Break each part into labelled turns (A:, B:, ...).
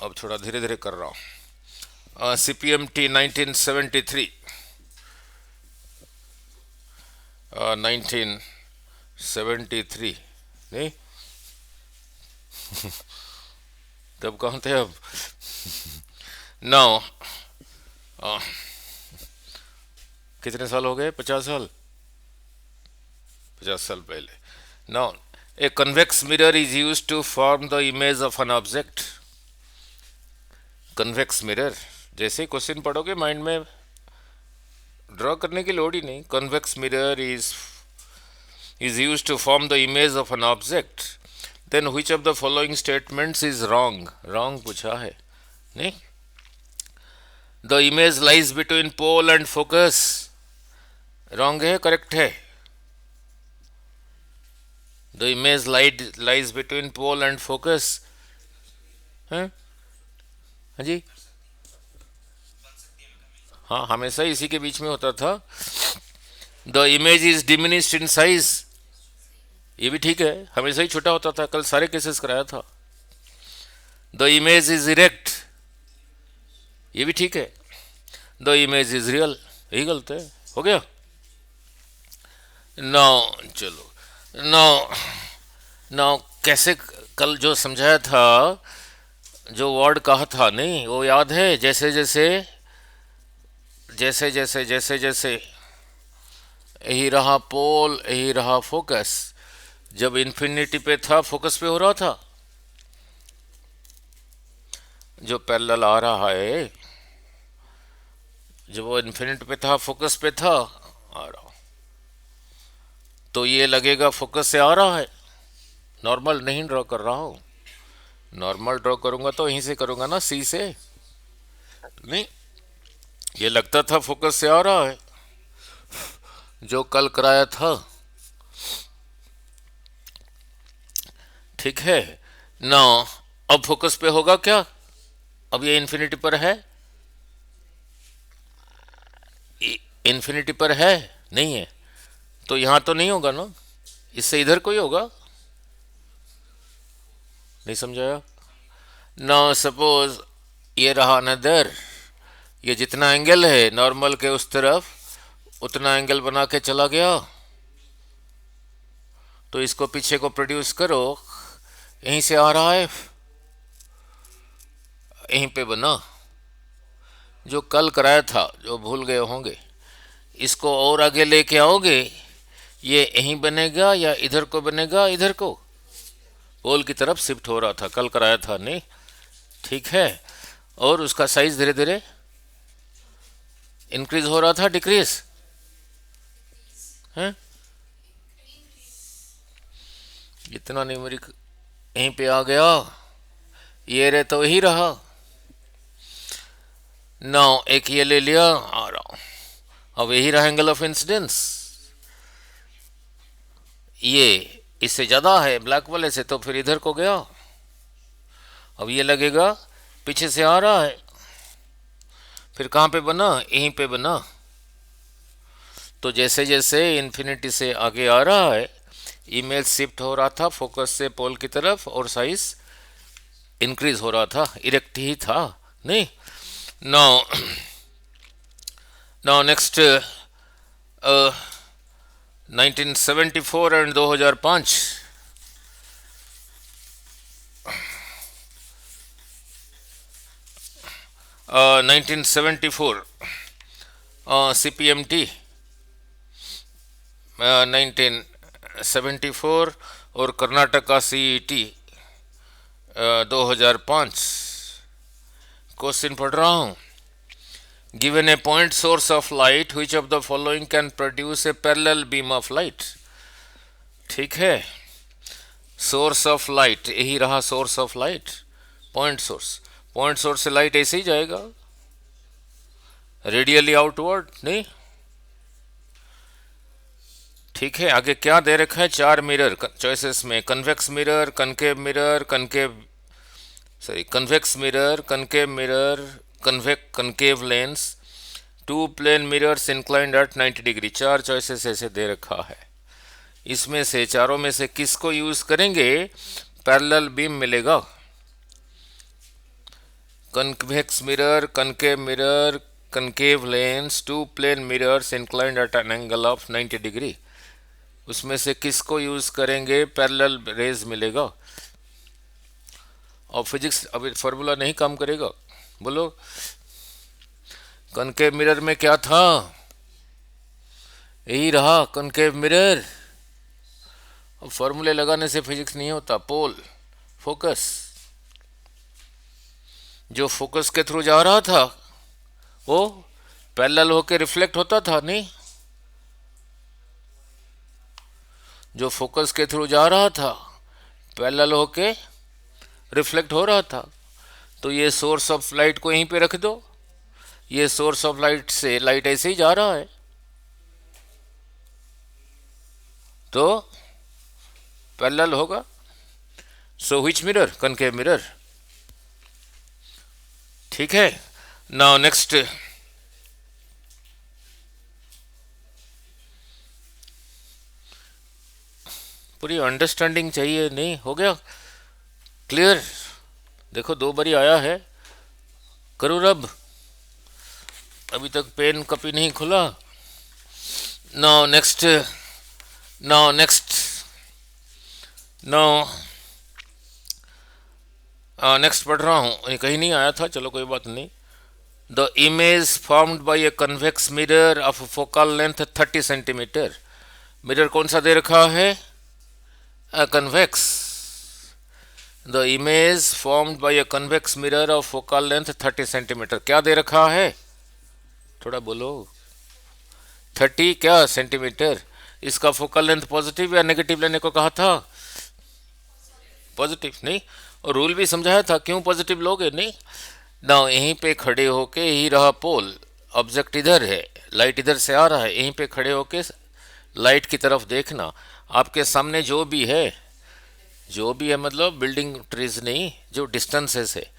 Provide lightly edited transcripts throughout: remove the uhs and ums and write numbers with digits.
A: अब थोड़ा धीरे धीरे कर रहा हूँ। CPMT 1973, 1973 नहीं, तब कहाँ थे अब। नौ, कितने साल हो गए, 50 साल, 50 साल पहले। Now, a convex mirror is use to form the image of an object. Convex mirror, जैसे क्वेश्चन पढ़ोगे माइंड में ड्रॉ करने की लोड ही नहीं। Convex mirror is use to form the image of an object, then which of the following statements is wrong. Wrong पूछा है नहीं। The image lies between pole and focus, wrong है correct है। The image lies between pole and focus है। हाँ जी, हाँ हमेशा इसी के बीच में होता था। The image is diminished in size, ये भी ठीक है, हमेशा ही छोटा होता था, कल सारे केसेस कराया था। द इमेज इज इरेक्ट, ये भी ठीक है। द इमेज इज रियल, यही गलत है, हो गया। नौ, चलो नौ, नौ कैसे कल जो समझाया था, जो वर्ड कहा था नहीं वो याद है। जैसे जैसे जैसे जैसे जैसे जैसे यही रहा पोल, यही रहा फोकस। जब इन्फिनिटी पे था फोकस पे हो रहा था, जो पैरेलल आ रहा है, जब वो इन्फिनिटी पे था फोकस पे था आ रहा, तो ये लगेगा फोकस से आ रहा है। नॉर्मल नहीं ड्रॉ कर रहा हूँ, नॉर्मल ड्रॉ करूंगा तो यहीं से करूंगा ना, सी से नहीं। ये लगता था फोकस से आ रहा है, जो कल कराया था, ठीक है ना। अब फोकस पे होगा क्या, अब ये इन्फिनिटी पर है, इन्फिनिटी पर है नहीं है, तो यहां तो नहीं होगा ना, इससे इधर कोई होगा। नहीं समझाया ना। सपोज ये रहा अनदर, ये जितना एंगल है नॉर्मल के उस तरफ उतना एंगल बना के चला गया, तो इसको पीछे को प्रोड्यूस करो, यहीं से आ रहा है, यहीं पे बना। जो कल कराया था, जो भूल गए होंगे, इसको और आगे लेके आओगे, ये यहीं बनेगा या इधर को बनेगा, इधर को पोल की तरफ शिफ्ट हो रहा था, कल कराया था नहीं, ठीक है। और उसका साइज धीरे धीरे इंक्रीज हो रहा था, डिक्रीज है। इतना न्यूमेरिक यहीं पे आ गया, ये रे तो ही रहा। नौ, एक ये ले लिया, आ रहा हूं, अब यही रहा एंगल ऑफ इंसिडेंस। ये इससे ज्यादा है ब्लैक वाले से, तो फिर इधर को गया। अब ये लगेगा पीछे से आ रहा है, फिर कहां पे बना, यहीं पे बना। तो जैसे जैसे इन्फिनिटी से आगे आ रहा है, इमेज शिफ्ट हो रहा था फोकस से पोल की तरफ, और साइज इंक्रीज हो रहा था, इरेक्ट ही था नहीं। Now, now next 1974 and 2005। 1974 CPMT 1974, और कर्नाटका CET 2005। क्वेश्चन पढ़ रहा हूँ। Given A point source of light, which of the following can produce a parallel beam of light। ठीक है, सोर्स ऑफ लाइट, यही रहा source of light, point source. Point source से light ऐसे ही जाएगा, रेडियली आउटवर्ड नहीं, ठीक है। आगे क्या दे रखा है, चार मिरर चॉइसेस में, convex mirror, concave mirror, concave sorry convex mirror, concave mirror, concave lens, two plane mirrors inclined at 90 डिग्री। चार चॉइसेस ऐसे दे रखा है, इसमें से चारों में से किसको यूज करेंगे, पैरेलल बीम मिलेगा। convex mirror, concave mirror, concave lens, two plane mirrors inclined at an angle of 90 degree. उसमें से किसको यूज करेंगे? पैरेलल रेज मिलेगा। और फिजिक्स अभी फॉर्मूला नहीं काम करेगा। बोलो, कनकेव मिरर में क्या था? यही रहा कनकेव मिरर। अब फॉर्मूले लगाने से फिजिक्स नहीं होता। पोल, फोकस, जो फोकस के थ्रू जा रहा था वो पैरेलल होके रिफ्लेक्ट होता था, नहीं? जो फोकस के थ्रू जा रहा था पैरेलल होके रिफ्लेक्ट हो रहा था। तो ये सोर्स ऑफ लाइट को यहीं पे रख दो, ये सोर्स ऑफ लाइट से लाइट ऐसे ही जा रहा है, तो पैरेलल होगा। So which mirror? Concave mirror. ठीक है। नाउ नेक्स्ट, पूरी अंडरस्टैंडिंग चाहिए, नहीं? हो गया क्लियर? देखो 2 बारी आया है, करो रब। अभी तक पेन कॉपी नहीं खुला। Now next, now next, now next पढ़ रहा हूँ, कहीं नहीं आया था, चलो कोई बात नहीं। The image formed by A convex mirror of focal length 30 centimetre. Mirror कौन सा दे रखा है? Convex. The image formed by A convex mirror of focal length 30 centimetre. क्या दे रखा है? थोड़ा बोलो। 30 क्या सेंटीमीटर? इसका फोकल लेंथ पॉजिटिव या नेगेटिव लेने को कहा था? पॉजिटिव, नहीं? और रूल भी समझाया था क्यों पॉजिटिव लोगे, नहीं? ना यहीं पे खड़े होके, ही रहा पोल, ऑब्जेक्ट इधर है, लाइट इधर से आ रहा है, यहीं पे खड़े होके लाइट की तरफ देखना। आपके सामने जो भी है, जो भी है मतलब बिल्डिंग ट्रीज नहीं, जो डिस्टेंसेस है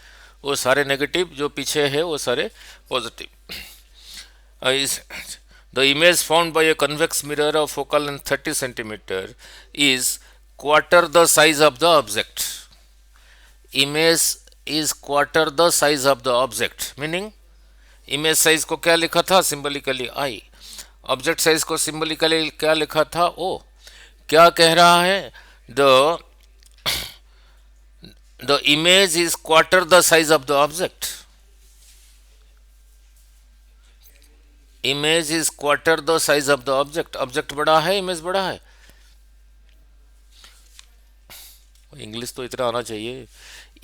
A: वो सारे नेगेटिव, जो पीछे है वो सारे positive. The image found by A convex mirror of focal length 30 centimetre is quarter the size of the object. Image is quarter the size of the object, meaning image size को क्या लिखा था? सिंबलिकली आई। Object size को सिंबलिकली क्या लिखा था? ओ। क्या कह रहा है? The image is quarter the size of the object. Image is quarter the size of the object. Object बड़ा है, इमेज बड़ा है। इंग्लिश तो इतना आना चाहिए।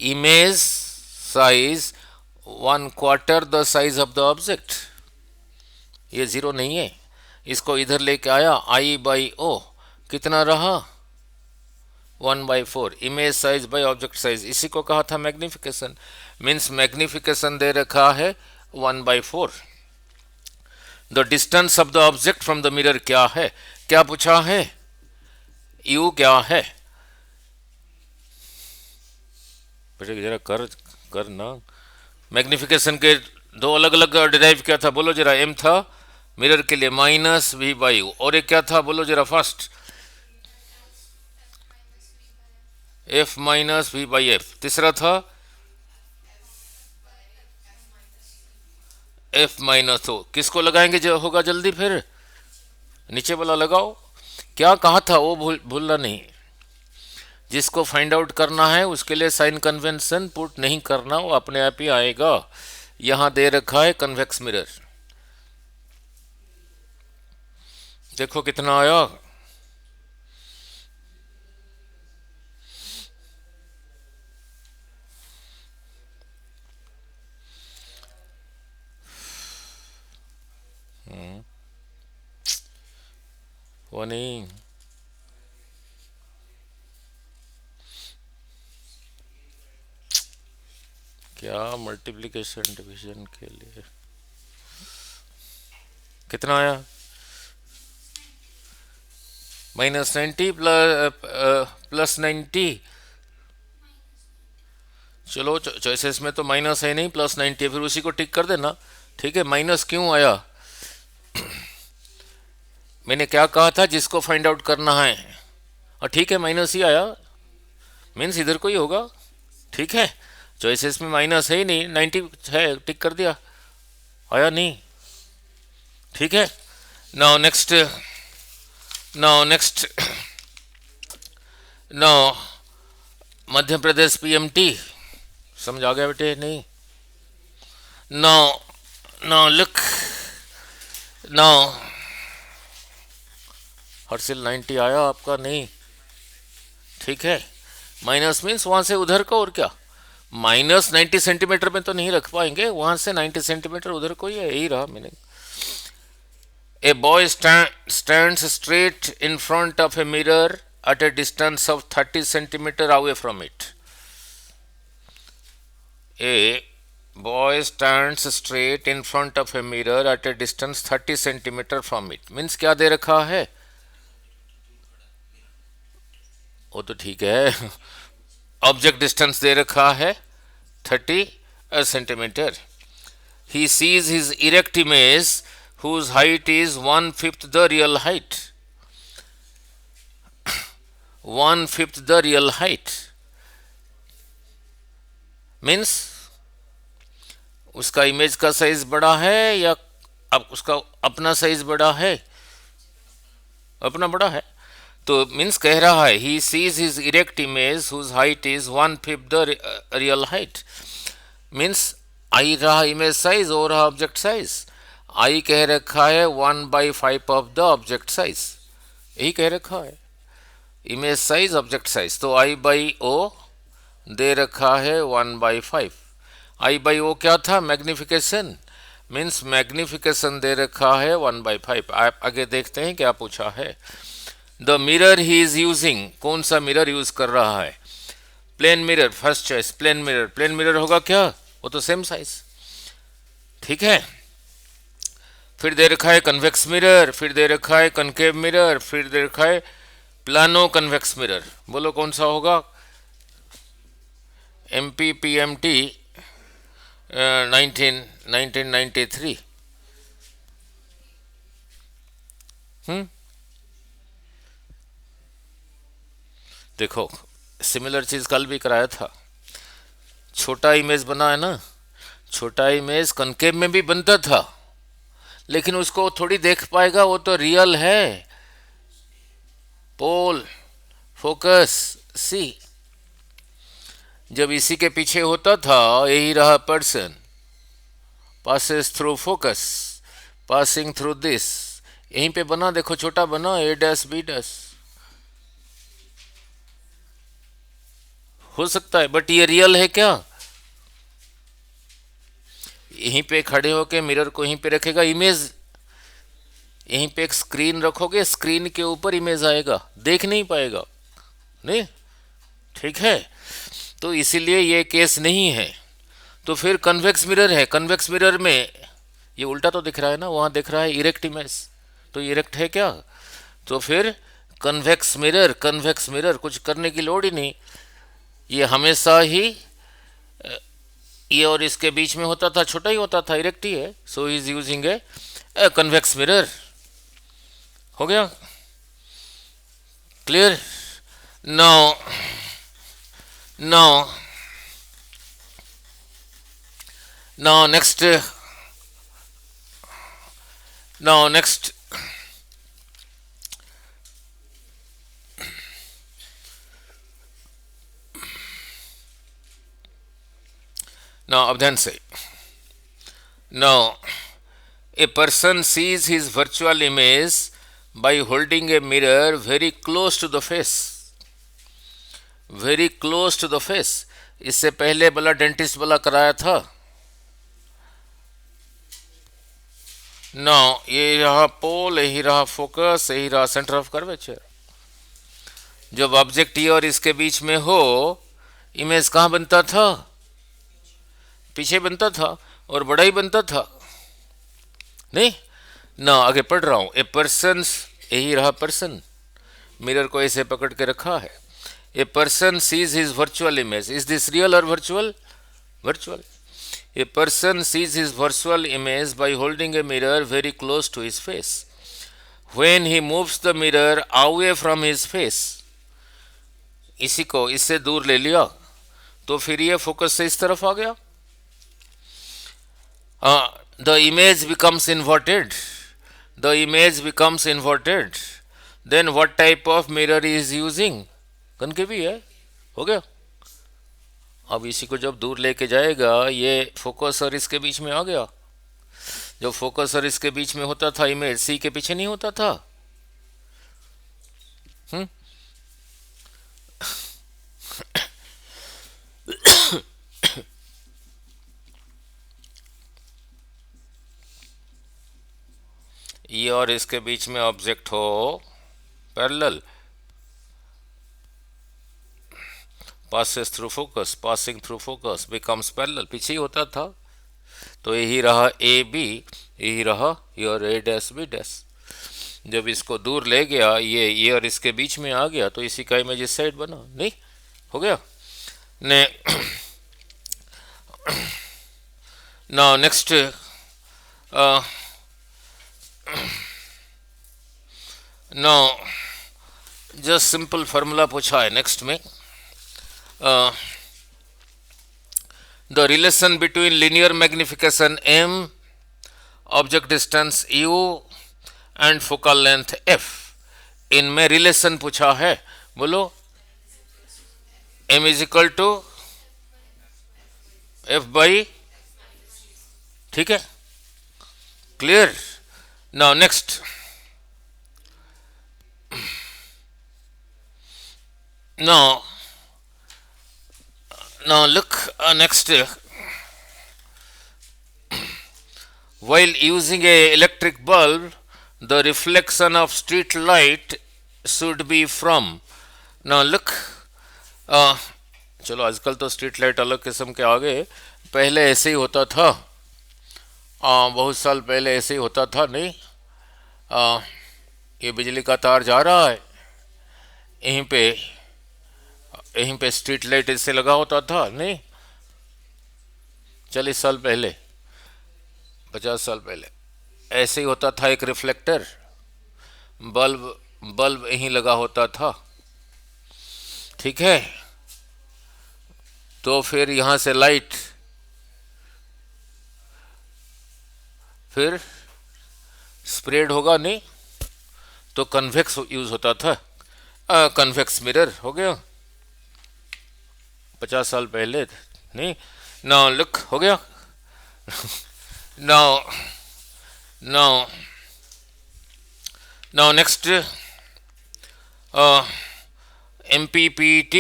A: Image size 1/4 the size of the object. ये जीरो नहीं है, इसको इधर लेके आया, आई बाई ओ कितना रहा? 1/4। Image size by object size, इसी को कहा था मैग्निफिकेशन। मीन्स मैग्निफिकेशन दे रखा है 1/4। The distance of the object from the mirror क्या है? क्या पूछा है? यू क्या है? जरा कर ना। मैग्निफिकेशन के 2 अलग अलग डिराइव क्या था बोलो जरा। एम था मिरर के लिए -v/u, और एक क्या था बोलो जरा फर्स्ट? f-v/f। तीसरा था f-o। किसको लगाएंगे जो होगा जल्दी? फिर नीचे वाला लगाओ। क्या कहा था वो भूलना नहीं। जिसको फाइंड आउट करना है उसके लिए साइन कन्वेंशन पुट नहीं करना, वो अपने आप ही आएगा। यहां दे रखा है कन्वेक्स मिरर, देखो कितना आया। वो नहीं, क्या मल्टीप्लिकेशन डिवीजन के लिए कितना आया? -90 प्लस 90। चलो चॉइसेस में तो माइनस है नहीं, +90 है, फिर उसी को टिक कर देना। ठीक है, माइनस क्यों आया? मैंने क्या कहा था? जिसको फाइंड आउट करना है, और ठीक है माइनस ही आया, मीन्स इधर को ही होगा। ठीक है, चॉइसेस में माइनस है ही नहीं, 90 है, टिक कर दिया, आया नहीं। ठीक है। Now next, now next, now Madhya Pradesh PMT, समझ आ गया बेटे? नहीं। Now, now look, now Harshil 90 आया आपका? नहीं। ठीक है। माइनस मीन्स वहां से उधर का, और क्या, माइनस 90 सेंटीमीटर में तो नहीं रख पाएंगे, वहां से 90 सेंटीमीटर उधर को ही है, यही रहा meaning. A boy stands straight in front of a mirror at a distance of 30 centimeter away from it. A boy stands straight in front of a mirror at a distance 30 centimeter from it. Means क्या दे रखा है? वो तो ठीक है, object distance दे रखा है 30 centimetre. He sees his erect image whose height is 1/5 the real height. 1/5 the real height means उसका इमेज का साइज बड़ा है या अब उसका अपना साइज बड़ा है? अपना बड़ा है। तो मीन्स कह रहा है he sees his erect image whose height is 1/5 the real height. Means आई रहा इमेज साइज और रहा ऑब्जेक्ट साइज। आई कह रखा है 1/5 ऑफ द ऑब्जेक्ट साइज, यही कह रखा है, इमेज साइज ऑब्जेक्ट साइज। तो आई बाई ओ दे रखा है 1/5। आई बाई ओ क्या था? मैग्निफिकेशन, मीन्स मैग्निफिकेशन दे रखा है 1/5। आप आगे देखते हैं क्या पूछा है। The mirror he is using, कौन सा मिरर यूज कर रहा है? Plane mirror, first choice plane mirror. Plane mirror होगा क्या? वो तो सेम साइज। ठीक है। फिर दे रखा है कन्वेक्स मिरर, फिर दे रखा है कनकेव मिरर, फिर दे रखा है प्लानो कन्वेक्स मिरर। बोलो कौन सा होगा? MPPMT 1993। देखो सिमिलर चीज कल भी कराया था। छोटा इमेज बना है ना, छोटा इमेज कनकेव में भी बनता था, लेकिन उसको थोड़ी देख पाएगा, वो तो रियल है। पोल, फोकस, सी। जब इसी के पीछे होता था, यही रहा person, passes through focus, passing through this, यहीं पे बना, देखो छोटा बना, A', B'। हो सकता है, बट ये रियल है क्या? यहीं पे खड़े होके मिरर को यहीं पे रखेगा, इमेज यहीं पे एक स्क्रीन रखोगे, स्क्रीन के ऊपर इमेज आएगा, देख नहीं पाएगा, नहीं। ठीक है। तो इसीलिए ये केस नहीं है। तो फिर कन्वेक्स मिरर है, कन्वेक्स मिरर में ये उल्टा तो दिख रहा है ना, वहां दिख रहा है इरेक्ट इमेज, तो इरेक्ट है क्या? तो फिर कन्वेक्स मिरर, कन्वेक्स मिरर, कुछ करने की लोड़ ही नहीं, ये हमेशा ही ये और इसके बीच में होता था, छोटा ही होता था, इरेक्ट ही है। So is using A convex mirror. हो गया clear? Now, now, now next, now next, now अब ध्यान से। Now a person sees his virtual image by holding a mirror very close to the face, very close to the face। इससे पहले वाला dentist वाला कराया था। नाउ ये रहा पोल, यही रहा फोकस, यही रहा सेंटर ऑफ कर्वेचर। जब ऑब्जेक्ट ये और इसके बीच में हो, इमेज कहाँ बनता था? पीछे बनता था, और बड़ा ही बनता था, नहीं ना। आगे पढ़ रहा हूं। ए पर्सन, यही रहा पर्सन, मिरर को ऐसे पकड़ के रखा है। A person sees his virtual image, is this real और virtual? Virtual. A person sees his virtual image by holding a mirror very close to his face. When he moves the mirror away from his face, इसी को इससे दूर ले लिया तो फिर ये फोकस से इस तरफ आ गया, the image becomes inverted, the image becomes inverted, then what type of mirror is using, concave है, हो गया। अब इसी को जब दूर लेके जाएगा, ये फोकस और इसके बीच में आ गया। जब फोकस और इसके बीच में होता था इमेज, सी के पीछे नहीं होता था। हम्म ये और इसके बीच में ऑब्जेक्ट हो parallel, passes through focus, passing through focus becomes parallel, पीछे ही होता था। तो यही रहा ए बी, यही रहा your A dash B dash. जब इसको दूर ले गया, ये और इसके बीच में आ गया, तो इसी का इमेज इस साइड बना, नहीं हो गया ने। Now next, now just simple formula पूछा है नेक्स्ट में। The relation between linear magnification m, object distance u and focal length f, इनमें रिलेशन पूछा है, बोलो। m is equal to f by, ठीक है, clear. Now next, now look, next, while using a electric bulb, the reflection of street light should be from, now look, चलो आजकल तो street light अलग किस्म के आ गए, पहले ऐसे ही होता था, बहुत साल पहले ऐसे ही होता था, नहीं, ये बिजली का तार जा रहा है, यहीं पे स्ट्रीट लाइट इससे लगा होता था, नहीं, 40 साल पहले, 50 साल पहले ऐसे ही होता था। एक रिफ्लेक्टर, बल्ब यहीं लगा होता था, ठीक है। तो फिर यहाँ से लाइट फिर स्प्रेड होगा, नहीं, तो कन्वेक्स यूज होता था, कन्वेक्स मिरर हो गया 50 साल पहले, नहीं। नाउ लुक, हो गया। Now next, MPPET,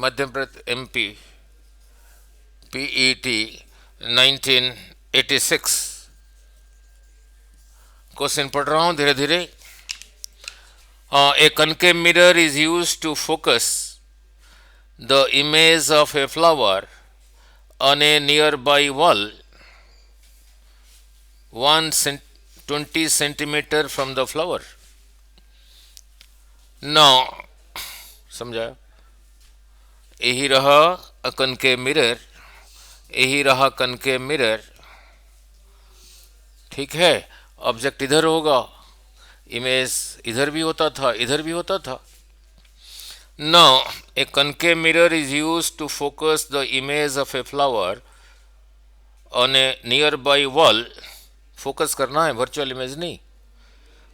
A: Madhya Pradesh, MPPET 1986, question पढ़ रहा हूँ धीरे धीरे। A concave mirror is use to focus the image of a flower on a nearby wall 20 centimeter from the flower. Now, समझा, यही रहा कनकेव मिरर, यही रहा कनकेव मिरर, ठीक है। ऑब्जेक्ट इधर होगा, इमेज इधर भी होता था, इधर भी होता था। Now, a concave mirror is used to focus the image of a flower on a nearby wall. Focus करना है, वर्चुअल इमेज नहीं।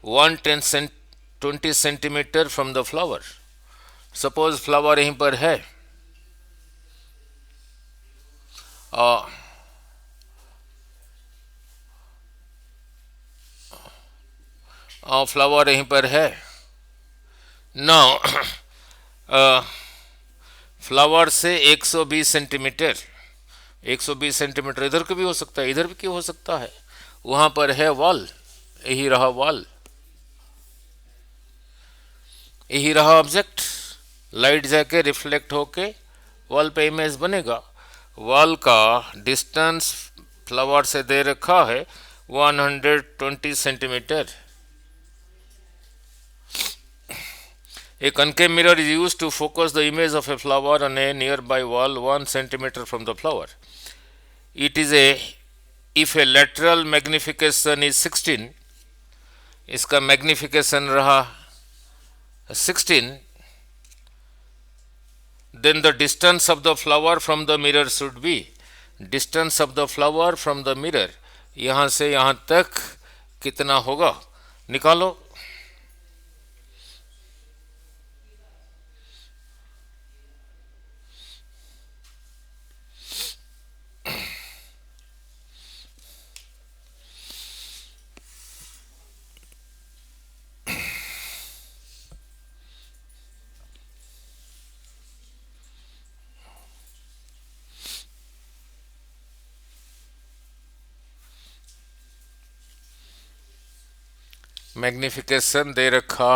A: 120 centimetre from the flower. Suppose flower यहीं पर है, फ्लावर यहीं पर है। नाउ फ्लावर से 120 सेंटीमीटर, 120 सेंटीमीटर इधर का भी हो सकता है, इधर भी क्यों हो सकता है, वहां पर है वॉल, यही रहा वॉल, यही रहा ऑब्जेक्ट। लाइट जाके रिफ्लेक्ट होके वॉल पे इमेज बनेगा। वॉल का डिस्टेंस फ्लावर से दे रखा है 120 centimetre. A concave mirror is used to focus the image of a flower on a nearby wall 1 centimeter from the flower. It is if a lateral magnification is 16, इसका magnification रहा 16, then the distance of the flower from the mirror should be, distance of the flower from the mirror, यहाँ से यहाँ तक कितना होगा, निकालो। Magnification दे रखा,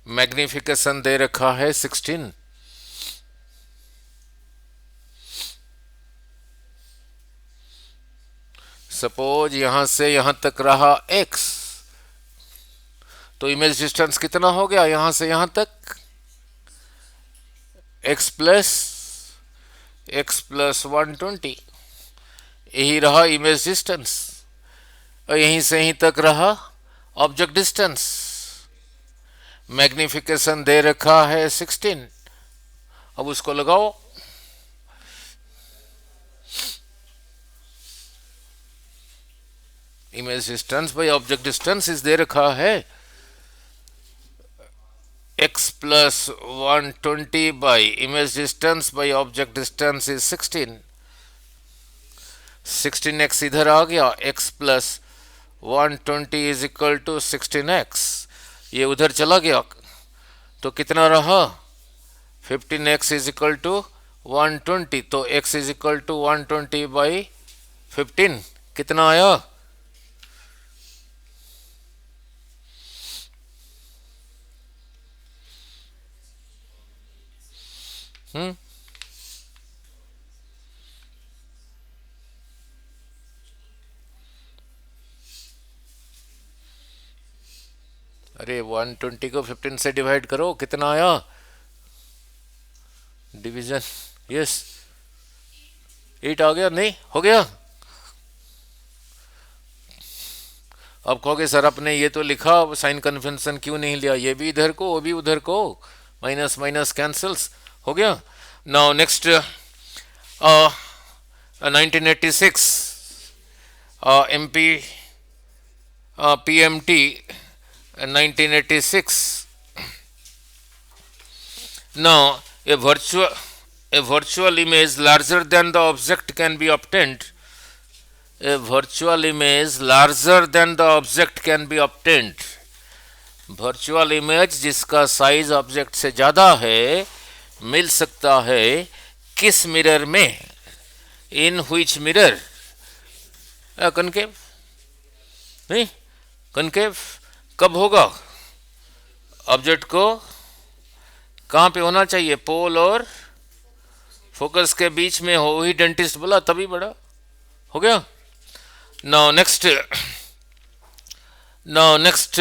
A: मैग्निफिकेशन दे रखा है 16। सपोज यहां से यहां तक रहा x, तो इमेज डिस्टेंस कितना हो गया यहां से यहां तक, x प्लस 120, यही रहा इमेज डिस्टेंस। और यहीं से यहीं तक रहा ऑब्जेक्ट डिस्टेंस। मैग्निफिकेशन दे रखा है 16, अब उसको लगाओ। Image distance by object distance इस दे रखा है x plus 120 by image distance by object distance is 16। 16x इधर आ गया, x plus 120 is equal to 16x, ये उधर चला गया तो कितना रहा, 15x इज इक्वल टू 120, तो x is equal to 120 by 15 कितना आया, अरे 120 को 15 से डिवाइड करो, कितना आया, डिवीजन, यस 8 आ गया, नहीं हो गया। अब कहोगे सर आपने ये तो लिखा, साइन कन्वेंशन क्यों नहीं लिया, ये भी इधर को वो भी उधर को, माइनस माइनस कैंसल्स, हो गया। Now next 1986 MP PMT 1986। Now a virtual image larger than the object can be obtained. A virtual image larger than the object can be obtained. Virtual image जिसका साइज ऑब्जेक्ट से ज़्यादा है मिल सकता है किस mirror में, इन व्हिच मिरर, कनकेव नहीं, concave कब होगा, ऑब्जेक्ट को कहाँ पे होना चाहिए, पोल और फोकस के बीच में हो, ही डेंटिस्ट बोला तभी बड़ा हो गया। Now next now next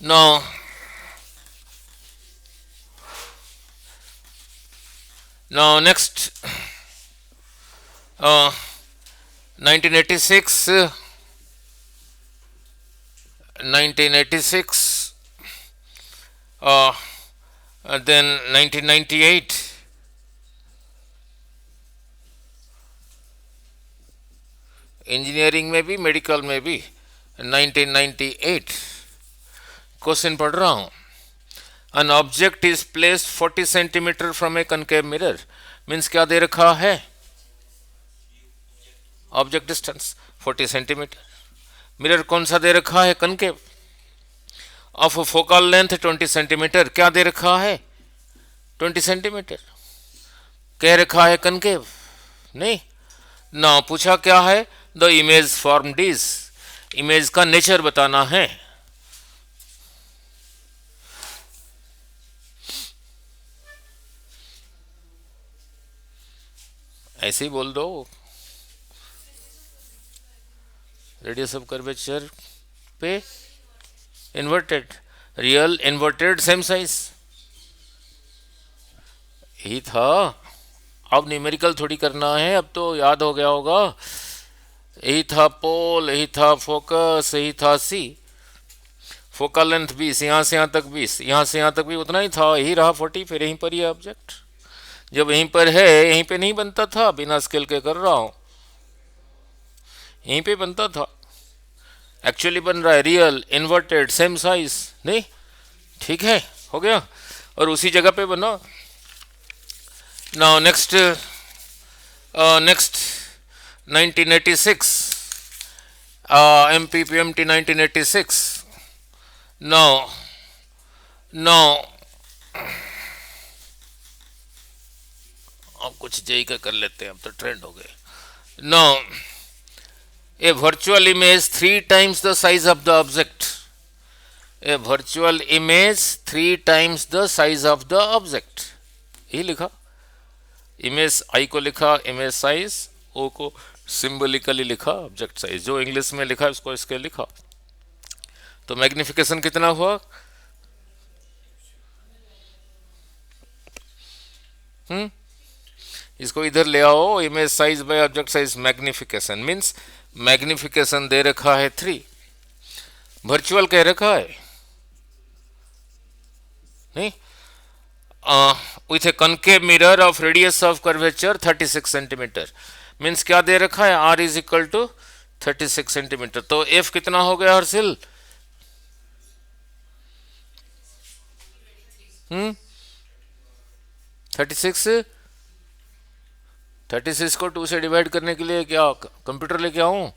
A: now now next 1986 1986 then 1998 engineering में भी मेडिकल में भी 1998 क्वेश्चन पढ़ रहा हूँ। An object is placed 40 centimetre from A concave mirror, means क्या दे रखा है, ऑब्जेक्ट डिस्टेंस 40 सेंटीमीटर, मिरर कौन सा दे रखा है, concave, of focal length 20 centimetre, क्या दे रखा है 20 सेंटीमीटर, कह रखा है कनकेव नहीं ना, पूछा क्या है, the image formed is, image का नेचर बताना है। ऐसे ही बोल दो, रेडियस ऑफ कर्वेचर पे inverted, real inverted same size, यही था। अब न्यूमेरिकल थोड़ी करना है, अब तो याद हो गया होगा, यही था पोल, यही था फोकस, यही था सी। फोकल लेंथ 20, यहाँ से यहाँ तक 20, यहाँ से यहाँ तक भी उतना ही था, यही रहा 40, फिर यहीं पर ही ऑब्जेक्ट। जब यहीं पर है, यहीं पे नहीं बनता था, बिना स्केल के कर रहा हूँ, यहीं पे बनता था। एक्चुअली बन रहा है रियल इन्वर्टेड सेम साइज, नहीं ठीक है, हो गया, और उसी जगह पे बना। Now next, next 1986, MPPMT 1986। No no, अब कुछ जेई का कर लेते हैं, अब तो ट्रेंड हो गए। No, a virtual image 3 times the size of the object, a virtual image 3 times the size of the object, यही लिखा। इमेज आई को लिखा इमेज साइज, ओ को सिंबलिकली लिखा ऑब्जेक्ट साइज, जो इंग्लिश में लिखा उसको इसके लिखा। तो मैग्निफिकेशन कितना हुआ? इसको इधर ले आओ, image size by object size magnification means magnification दे रखा है 3, वर्चुअल कह रखा है नहीं, with a concave mirror of radius of curvature 36 centimetre, means क्या दे रखा है? R is equal to 36 centimetre. तो F कितना हो गया हर्षिल? 36 को 2 से डिवाइड करने के लिए क्या कंप्यूटर लेके आऊं?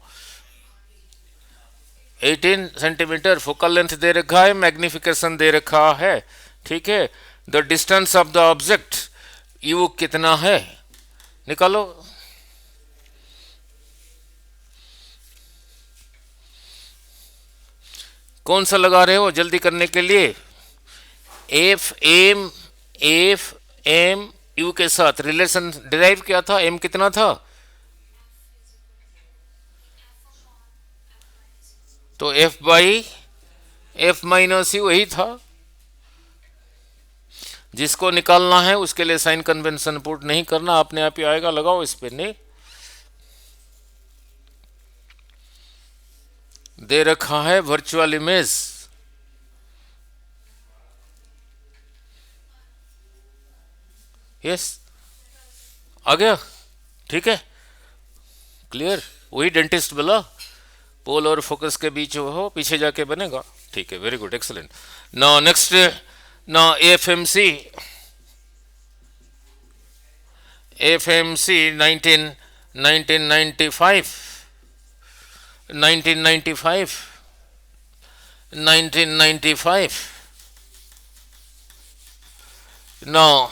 A: 18 सेंटीमीटर फोकल लेंथ दे रखा है, मैग्निफिकेशन दे रखा है, ठीक है। The distance of the object you कितना है, निकालो। कौन सा लगा रहे हो जल्दी करने के लिए? एफ एम यू के साथ रिलेशन डिराइव किया था, एम कितना था? तो F by f minus you वही था। जिसको निकालना है उसके लिए साइन कन्वेंशन पुट नहीं करना, अपने आप ही आएगा, लगाओ इस पे। नहीं दे रखा है वर्चुअल इमेज, यस आ गया, ठीक है, क्लियर। वही डेंटिस्ट बोला पोल और फोकस के बीच हो, पीछे जाके बनेगा, ठीक है, very good, excellent. Now next, now FMC 1995 now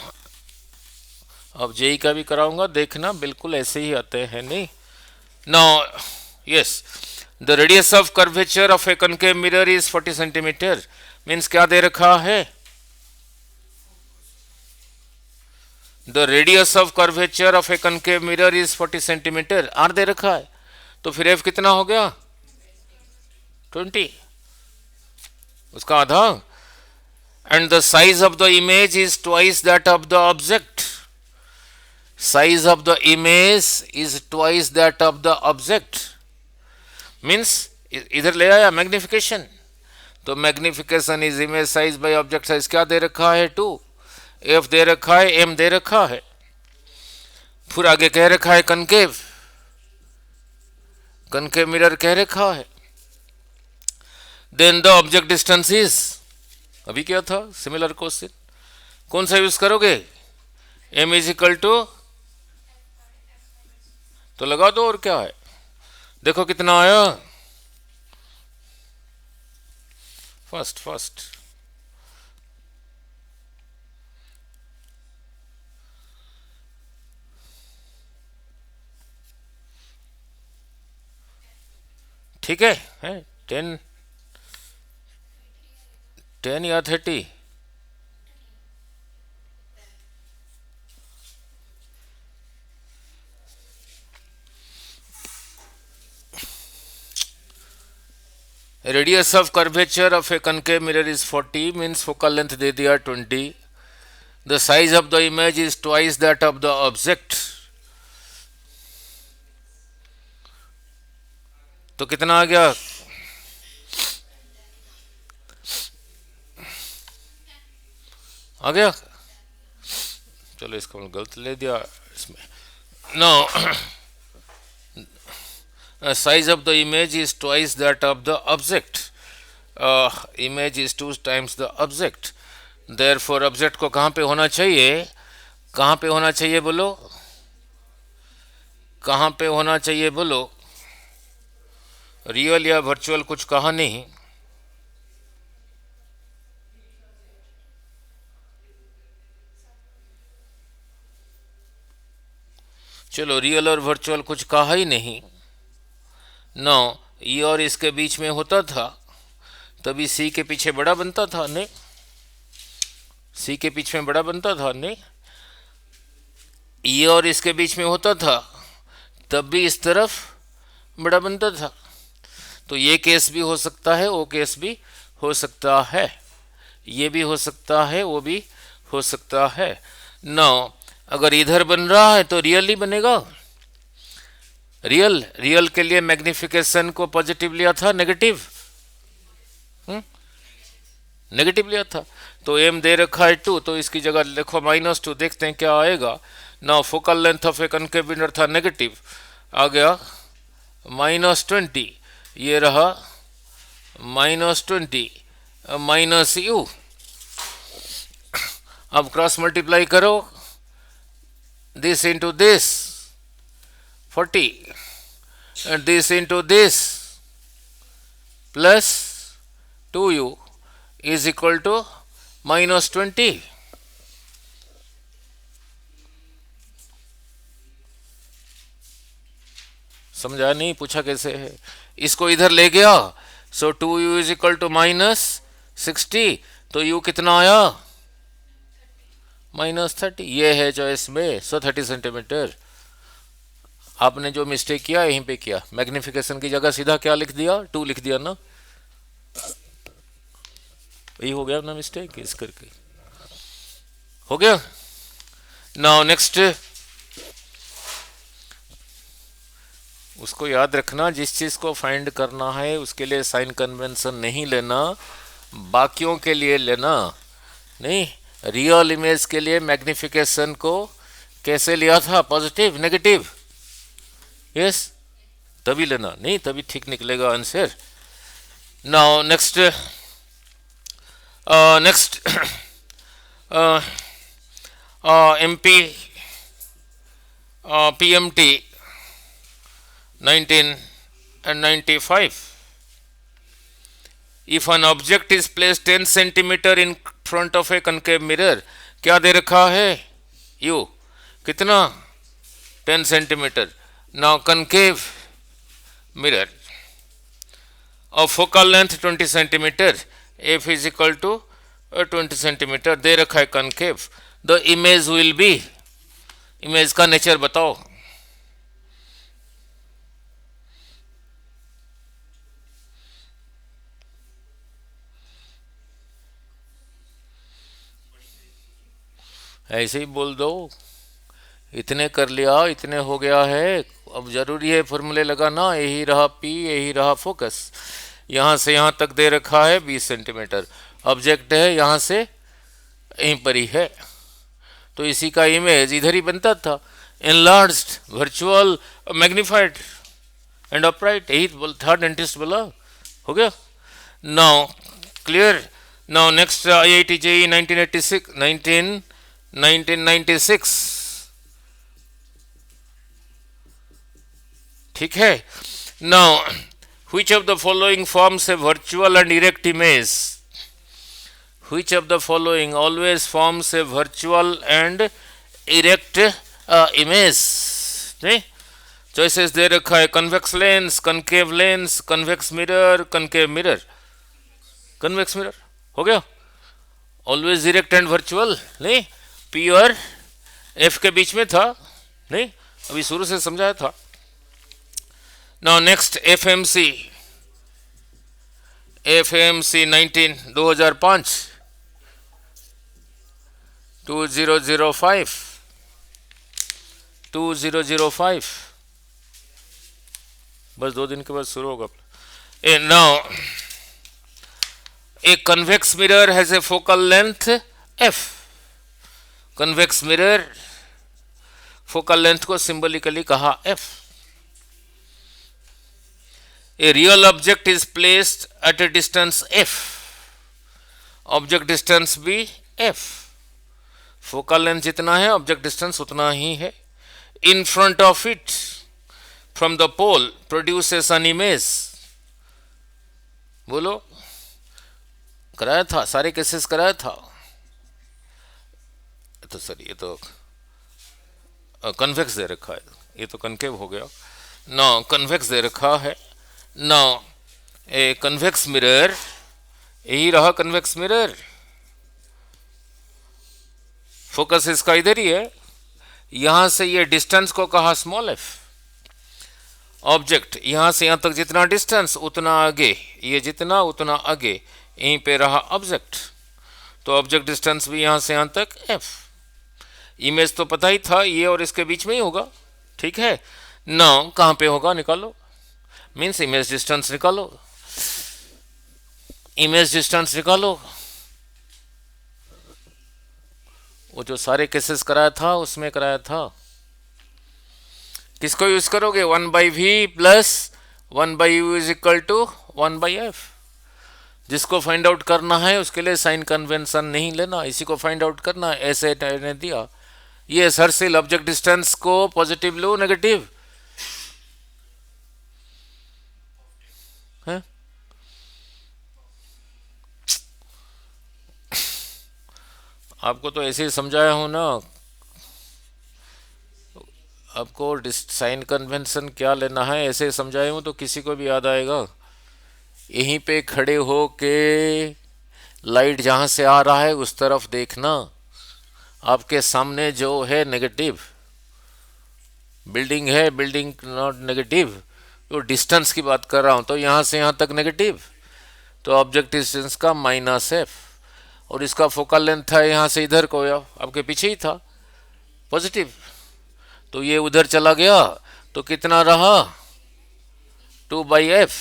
A: अब जेई का भी कराऊंगा, देखना बिल्कुल ऐसे ही आते हैं, नहीं। Now yes, the radius of curvature of a concave mirror is 40 centimetre, means क्या दे रखा है? The radius of curvature of a concave mirror is 40 centimetre, R दे रखा है। तो फिर एफ कितना हो गया? 20, उसका आधा। And the size of the image is twice that of the object, size of the image is twice that of the object, means इधर ले आया मैग्निफिकेशन, तो magnification is image size by object size, क्या दे रखा है? 2, F दे रखा है, एम दे रखा है, फिर आगे कह रखा है कनकेव, कनकेव मिरर कह रखा है। Then the object distance is, अभी क्या था सिमिलर क्वेश्चन, कौन सा यूज करोगे? एम इज इक्वल टू, तो लगा दो, और क्या है, देखो कितना आया, फर्स्ट ठीक है, 10 या 30, radius of curvature of a concave mirror is 40, means focal length दे दिया 20, the size of the image is twice that of the object, तो कितना आ गया? आ गया। चलो इसको मैंने गलत ले दिया इसमें। No size of the image is twice that of the object. Image is 2 times the object. Therefore object को कहाँ पे होना चाहिए, कहाँ पे होना चाहिए बोलो, कहाँ पे होना चाहिए बोलो, रियल या वर्चुअल कुछ कहा नहीं। चलो रियल और वर्चुअल कुछ कहा ही नहीं। नो ई और इसके बीच में होता था तभी सी के पीछे बड़ा बनता था, नहीं सी के पीछे में बड़ा बनता था, नहीं ई और इसके बीच में होता था तब भी इस तरफ बड़ा बनता था। तो ये केस भी हो सकता है, वो केस भी हो सकता है, ये भी हो सकता है, वो भी हो सकता है। नो अगर इधर बन रहा है तो रियल ही बनेगा। रियल, रियल के लिए मैग्निफिकेशन को पॉजिटिव लिया था, नेगेटिव, नेगेटिव लिया था। तो एम दे रखा है 2, तो इसकी जगह लिखो -2, देखते हैं क्या आएगा। ना focal length of a concave mirror था नेगेटिव, आ गया -20, ये रहा -20 माइनस यू। अब क्रॉस मल्टीप्लाई करो, this into this 40 and this into this plus 2u is equal to -20। समझा नहीं, पूछा कैसे है। इसको इधर ले गया, सो 2u इज इक्वल टू -60, तो u कितना आया -30। ये है चॉइस में, सो 30 सेंटीमीटर। आपने जो मिस्टेक किया यहीं पे किया, मैग्निफिकेशन की जगह सीधा क्या लिख दिया, 2 लिख दिया ना, यही हो गया ना मिस्टेक, इस करके हो गया। नाउ नेक्स्ट, उसको याद रखना, जिस चीज को फाइंड करना है उसके लिए साइन कन्वेंशन नहीं लेना, बाकियों के लिए लेना। नहीं, रियल इमेज के लिए मैग्निफिकेशन को कैसे लिया था, पॉजिटिव नेगेटिव, यस तभी लेना, नहीं तभी ठीक निकलेगा answer. Now next, next MP PMT 1995। If an object is place 10 centimetre in front of a concave mirror, क्या दे रखा है, यू कितना 10 centimetre. Now concave mirror of focal length 20 centimetre, f is equal to 20 centimetre दे रखा है concave. The image will be, image का nature बताओ। ऐसे ही बोल दो, इतने कर लिया, इतने हो गया है, अब जरूरी है फॉर्मूले लगाना। यही रहा P, यही रहा फोकस, यहाँ से यहाँ तक दे रखा है 20 सेंटीमीटर, ऑब्जेक्ट है यहाँ से यहीं पर ही है, तो इसी का इमेज इधर ही बनता था, enlarged, virtual, magnified and upright, यही था डेंटिस्ट बोला, हो गया। Now clear. Now next IIT JEE 1996, ठीक है। Now which of the following forms a virtual and erect image, which of the following always forms a virtual and erect image, नहीं choices दे रखा है, convex lens, concave lens, convex mirror, concave mirror, convex mirror, हो गया। Always erect and virtual, नहीं P और F के बीच में था, नहीं अभी शुरू से समझाया था। नाउ नेक्स्ट FMC 2005 2005, बस 2 दिन के बाद शुरू होगा। Now a convex mirror has a focal length F, convex mirror, focal length को सिंबलिकली कहा f. A real object is placed at a distance f, object distance भी एफ, फोकल लेंथ जितना है ऑब्जेक्ट डिस्टेंस उतना ही है। In front of it from the pole produces an image. बोलो, कराया था, सारे केसेस कराया था। तो सर ये तो कन्वेक्स दे रखा है, ये तो कनकेव हो गया। नाउ कन्वेक्स दे रखा है। नाउ ए कन्वेक्स मिरर, यही रहा कन्वेक्स मिरर, फोकस इसका इधर ही है, यहां से ये डिस्टेंस को कहा स्मॉल एफ। ऑब्जेक्ट यहां से यहां तक जितना डिस्टेंस उतना आगे, ये जितना उतना आगे, यहीं पे रहा ऑब्जेक्ट, तो ऑब्जेक्ट डिस्टेंस भी यहां से यहां तक एफ। इमेज तो पता ही था, ये और इसके बीच में ही होगा, ठीक है। नाउ कहां पे होगा निकालो, मीन्स इमेज डिस्टेंस निकालो, इमेज डिस्टेंस निकालो। वो जो सारे केसेस कराया था उसमें कराया था। किसको यूज करोगे, 1/v प्लस 1/u is equal to 1/f। जिसको फाइंड आउट करना है उसके लिए साइन कन्वेंशन नहीं लेना, इसी को फाइंड आउट करना है। ऐसे ने दिया ये सर्सिल ऑब्जेक्ट डिस्टेंस को पॉजिटिव लो नेगेटिव है। आपको तो ऐसे ही समझाया हूं ना, आपको साइन कन्वेंशन क्या लेना है ऐसे समझाया हूं तो किसी को भी याद आएगा। यहीं पे खड़े हो के लाइट जहां से आ रहा है उस तरफ देखना, आपके सामने जो है नेगेटिव बिल्डिंग है, बिल्डिंग नॉट नेगेटिव, तो डिस्टेंस की बात कर रहा हूं, तो यहां से यहां तक नेगेटिव, तो ऑब्जेक्ट डिस्टेंस का माइनस एफ, और इसका फोकल लेंथ था यहां से इधर को, आपके पीछे ही था पॉजिटिव, तो ये उधर चला गया, तो कितना रहा 2/f,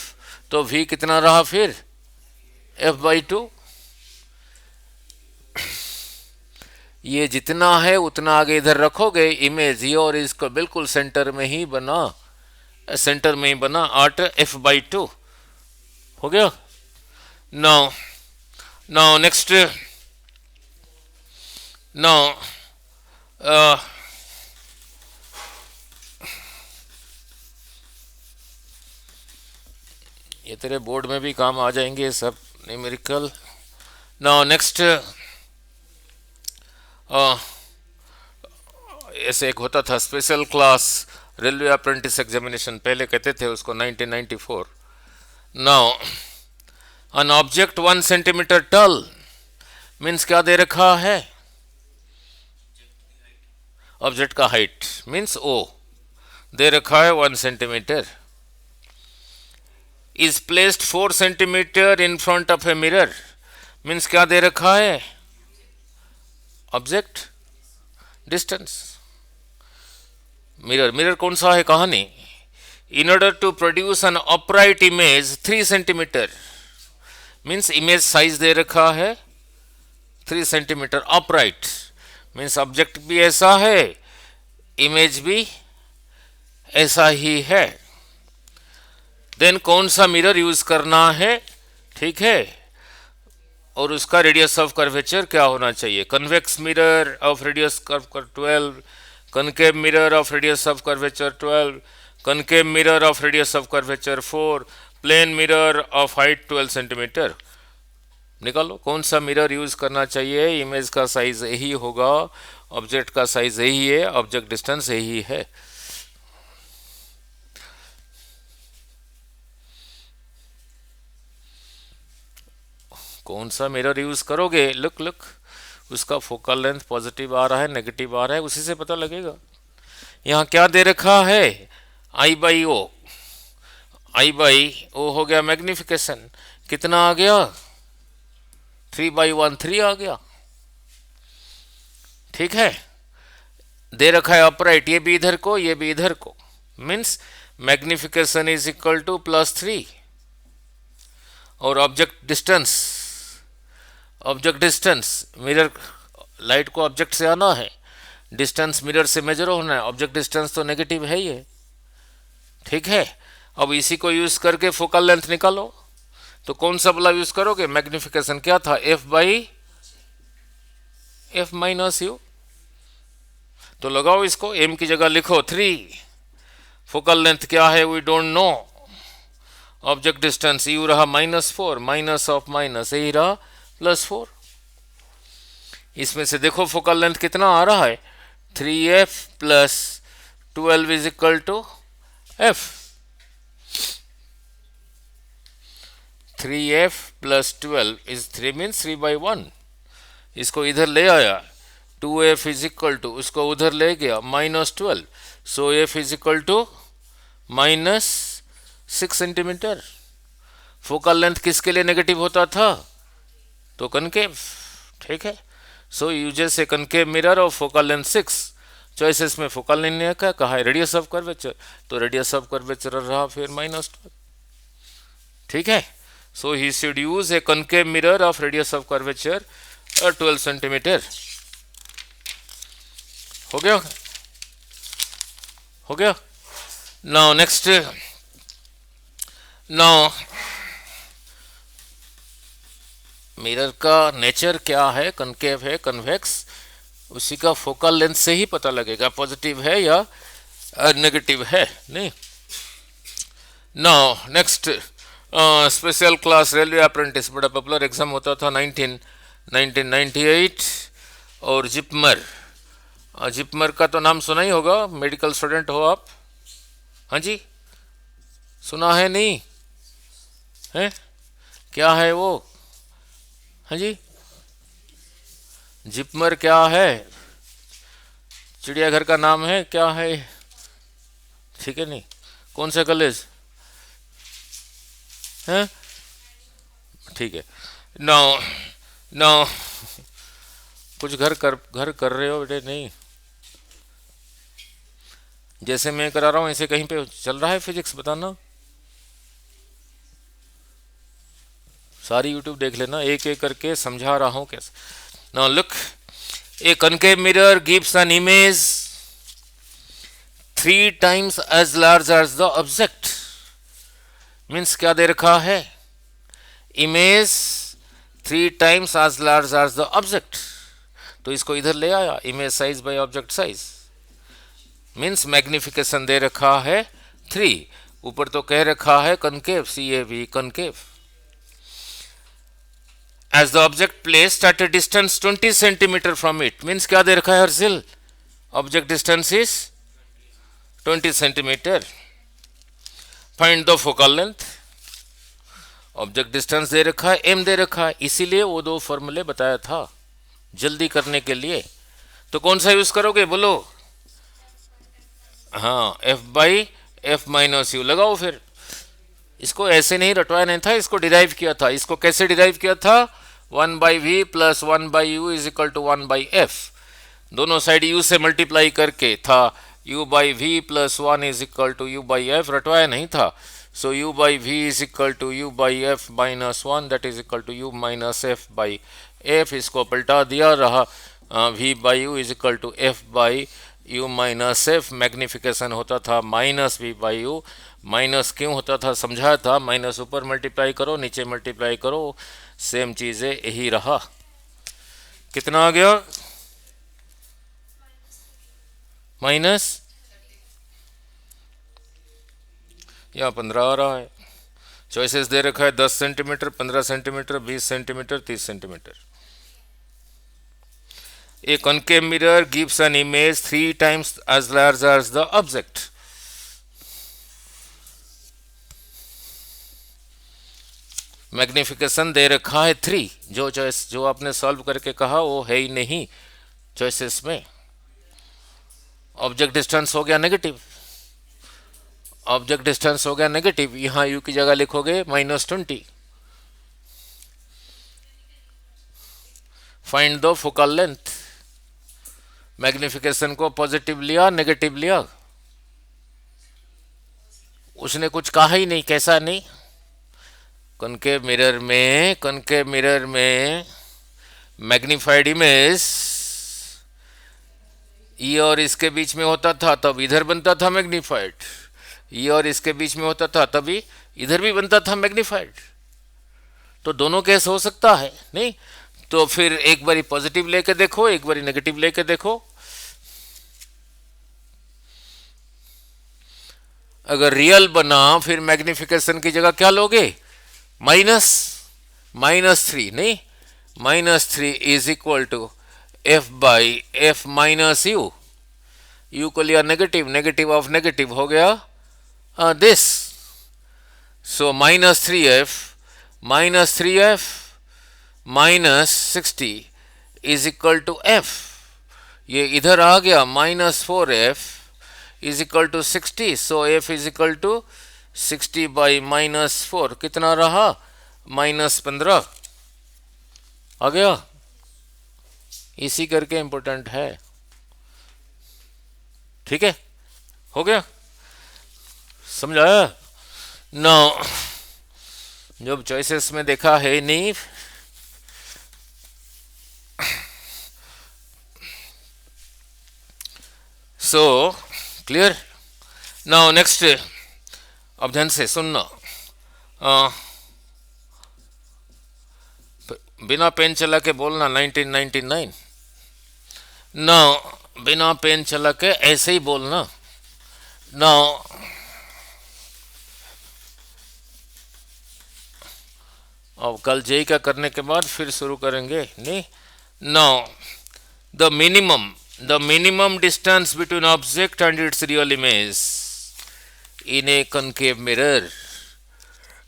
A: तो v कितना रहा फिर f/2। ये जितना है उतना आगे इधर रखोगे इमेज, ये और इसको बिल्कुल सेंटर में ही बना, सेंटर में ही बना 8f/2 हो गया। नाउ नेक्स्ट, नाउ ये तेरे बोर्ड में भी काम आ जाएंगे सब न्यूमेरिकल। नाउ नेक्स्ट, ऐसे एक होता था special class railway apprentice examination, पहले कहते थे उसको 1994। नाउ एन ऑब्जेक्ट 1 सेंटीमीटर टल मीन्स क्या दे रखा है, ऑब्जेक्ट का हाइट मीन्स ओ दे रखा है 1 centimetre, is placed 4 centimetre in front of a mirror means क्या दे रखा है, ऑब्जेक्ट डिस्टेंस। मिरर कौन सा है कहानी, in order to produce an upright image 3 centimetre means image size दे रखा है 3 सेंटीमीटर, अपराइट मीन्स ऑब्जेक्ट भी ऐसा है, इमेज भी ऐसा ही है। देन कौन सा मिरर यूज करना है, ठीक है, और उसका रेडियस ऑफ कर्वेचर क्या होना चाहिए, convex mirror of radius curve 12, concave mirror of radius of curvature 12, concave mirror of radius of curvature 4, plane mirror of height 12 centimetre. निकालो कौन सा मिरर यूज करना चाहिए, इमेज का साइज यही होगा, ऑब्जेक्ट का साइज यही है, ऑब्जेक्ट डिस्टेंस यही है। कौन सा मिरर यूज करोगे, लुक उसका फोकल लेंथ पॉजिटिव आ रहा है नेगेटिव आ रहा है, उसी से पता लगेगा। यहाँ क्या दे रखा है, I/O, I/O हो गया मैग्निफिकेशन, कितना आ गया 3/1, 3 आ गया, ठीक है। दे रखा है अपराइट, ये भी इधर को ये भी इधर को, means magnification is equal to +3, और ऑब्जेक्ट डिस्टेंस मिरर लाइट को ऑब्जेक्ट से आना है, डिस्टेंस मिरर से मेजर होना है, ऑब्जेक्ट डिस्टेंस तो नेगेटिव है ही है। ठीक है, अब इसी को यूज करके फोकल लेंथ निकालो। तो कौन सा वाला यूज करोगे? मैग्निफिकेशन क्या था? F by f minus you. तो लगाओ इसको, एम की जगह लिखो 3, फोकल लेंथ क्या है we don't know, object distance u रहा -4, माइनस ऑफ माइनस यही रहा +4। इसमें से देखो फोकल लेंथ कितना आ रहा है, 3f plus 12 is equal to f। 3f plus 12 is 3 means 3/1। इसको इधर ले आया, 2f इज इक्वल टू, उसको उधर ले गया -12, so f is equal to -6 centimetre. Focal length किसके लिए नेगेटिव होता था? तो कनकेव। ठीक है, so uses a concave mirror और फोकल लेंथ 6। चॉइसेस में फोकल लेंथ ने क्या कहा है? रेडियस ऑफ कर्वेचर, तो रेडियस ऑफ कर्वेचर रहा फिर -12। ठीक है, so he should use a concave mirror of radius of curvature 12 centimetre. हो गया, हो गया। नाउ नेक्स्ट, नाउ मिरर का नेचर क्या है? कनकेव है, कन्वेक्स, उसी का फोकल लेंथ से ही पता लगेगा पॉजिटिव है या नेगेटिव है, नहीं। Now next, special class railway apprentice, बड़ा पॉपुलर एग्जाम होता था 1998। और जिपमर, जिपमर का तो नाम सुना ही होगा, मेडिकल स्टूडेंट हो आप? हाँ जी, सुना है? नहीं है? क्या है वो? हाँ जी, जिपमर क्या है? चिड़ियाघर का नाम है, क्या है? ठीक है, नहीं, कौन सा कॉलेज है? ठीक है। नाउ, नाउ कुछ घर कर रहे हो बेटे? नहीं, जैसे मैं करा रहा हूँ ऐसे कहीं पे चल रहा है फिजिक्स? बताना, सारी यूट्यूब देख लेना, एक एक करके समझा रहा हूँ कैसे। Now look, A concave mirror gives an image 3 times as large as the object। Means क्या दे रखा है? Image 3 times as large as the object। तो इसको इधर ले आया, image size by object size, means magnification दे रखा है 3। ऊपर तो कह रखा है concave, CAV concave. As the object placed at a distance 20 centimeter from it, means क्या दे रखा है Harshil? Object distance is 20 centimetre. Find the focal length, object distance दे रखा है, m दे रखा है, इसीलिए वो दो फॉर्मूले बताया था जल्दी करने के लिए। तो कौन सा यूज करोगे बोलो? हाँ, f by f minus you लगाओ। फिर इसको ऐसे नहीं रटवाया नहीं था, इसको डिराइव किया था। इसको कैसे डिराइव किया था? 1/v प्लस 1/u is equal to 1/f। दोनों साइड u से मल्टीप्लाई करके था u/v plus 1 is equal to u/f, रटवाया नहीं था। So u/v is equal to u/f minus 1, that is equal to u minus f by f। इसको पलटा दिया, रहा v/u is equal to f/u minus f। Magnification होता था -v/u। माइनस क्यों होता था समझाया था, माइनस ऊपर मल्टीप्लाई करो, नीचे मल्टीप्लाई करो, सेम चीज़ है, यही रहा। कितना आ गया? माइनस, यहाँ 15 आ रहा है। चॉइसेस दे रखा है 10 centimetre, 15 centimetre, 20 centimetre, 30 centimetre. A concave mirror gives an image 3 times as large as the object। Magnification दे रखा है 3। जो चॉइस जो आपने सॉल्व करके कहा वो है ही नहीं चॉइसेस में। ऑब्जेक्ट डिस्टेंस हो गया नेगेटिव, ऑब्जेक्ट डिस्टेंस हो गया नेगेटिव। यहाँ u की जगह लिखोगे -20। Find the focal length, magnification को पॉजिटिव लिया नेगेटिव लिया? उसने कुछ कहा ही नहीं, कैसा नहीं। कनकेव मिरर में मैग्नीफाइड इमेज ई और इसके बीच में होता था तब इधर बनता था मैग्नीफाइड, ई और इसके बीच में होता था तभी इधर भी बनता था मैग्नीफाइड। तो दोनों केस हो सकता है नहीं? तो फिर एक बारी पॉजिटिव लेके देखो, एक बारी नेगेटिव लेके देखो। अगर रियल बना फिर मैग्निफिकेशन की जगह क्या लोगे? माइनस, -3 नहीं, -3 is equal to f by f minus u. U को लिया नेगेटिव, नेगेटिव ऑफ नेगेटिव हो गया this. So -3f -60 is equal to f. ये इधर आ गया -4f is equal to 60। So f is equal to 60 by -4 कितना रहा? -15 आ गया। इसी करके इंपॉर्टेंट है। ठीक है, हो गया, समझाया ना? जब चॉइसेस में देखा है नहीं, सो क्लियर। नाउ नेक्स्ट, अब ध्यान से सुनना। बिना पेन चला के बोलना 1999 ना, बिना पेन चला के ऐसे ही बोलना ना। अब कल जेई का करने के बाद फिर शुरू करेंगे नहीं। No, the minimum distance between object and its real image in a concave mirror.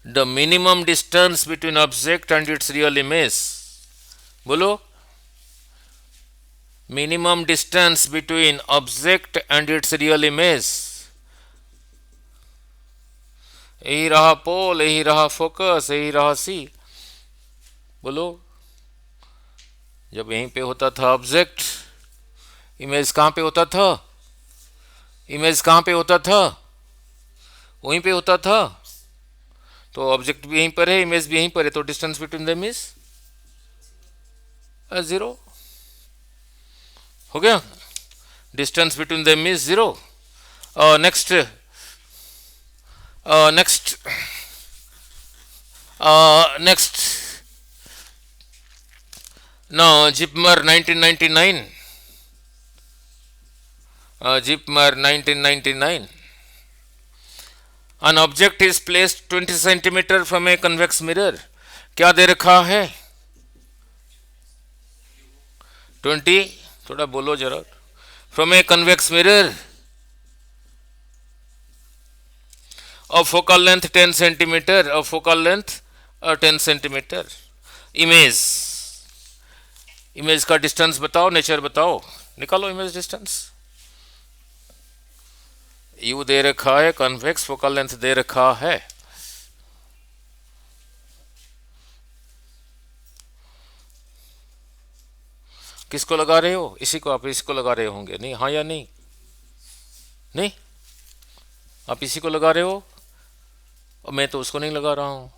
A: The minimum distance between object and its real image, बोलो। Minimum distance between object and its real image. यही रहा पोल, यही रहा focus, यही रहा सी। बोलो, जब यहीं पे होता था ऑब्जेक्ट, इमेज कहाँ पे होता था? इमेज कहाँ पे होता था? वहीं पे होता था। तो ऑब्जेक्ट भी यहीं पर है, इमेज भी यहीं पर है, तो डिस्टेंस बिटवीन देम इज 0। हो गया, distance between them is 0। Next, next now Zipmer 1999, Zipmer 1999, an object is placed 20 centimeter from a convex mirror। क्या दे रखा है? 20, थोड़ा बोलो जरा। from a convex mirror of focal length 10 centimeter, of focal length 10 centimeter। Image का distance बताओ, nature बताओ, निकालो इमेज डिस्टेंस। यू दे रखा है, कॉन्वेक्स फोकल लेंथ दे रखा है। किसको लगा रहे हो? इसी को, आप इसको लगा रहे होंगे नहीं? हाँ या नहीं? नहीं, आप इसी को लगा रहे हो और मैं तो उसको नहीं लगा रहा हूं।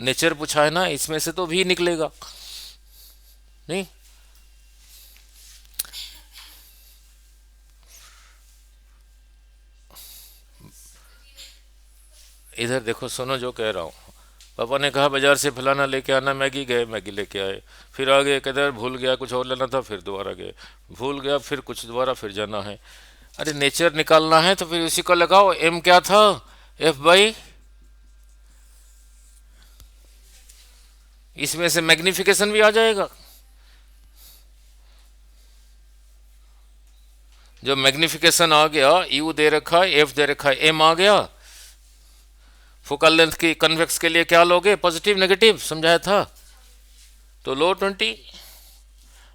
A: नेचर पूछा है ना, इसमें से तो भी निकलेगा नहीं। इधर देखो, सुनो जो कह रहा हूँ। पापा ने कहा बाजार से फलाना लेके आना, मैगी गए, मैगी लेके आए, फिर आगे किधर भूल गया, कुछ और लेना था, फिर दोबारा गए, भूल गया, फिर कुछ दोबारा फिर जाना है। अरे नेचर निकालना है तो फिर उसी को लगाओ। एम क्या था? एफ बाई, इसमें से मैग्निफिकेशन भी आ जाएगा। जो मैग्निफिकेशन आ गया, यू दे रखा है, एफ दे रखा है, एम आ गया। फोकल लेंथ की कन्वेक्स के लिए क्या लोगे? पॉजिटिव नेगेटिव, समझाया था। तो लो 20,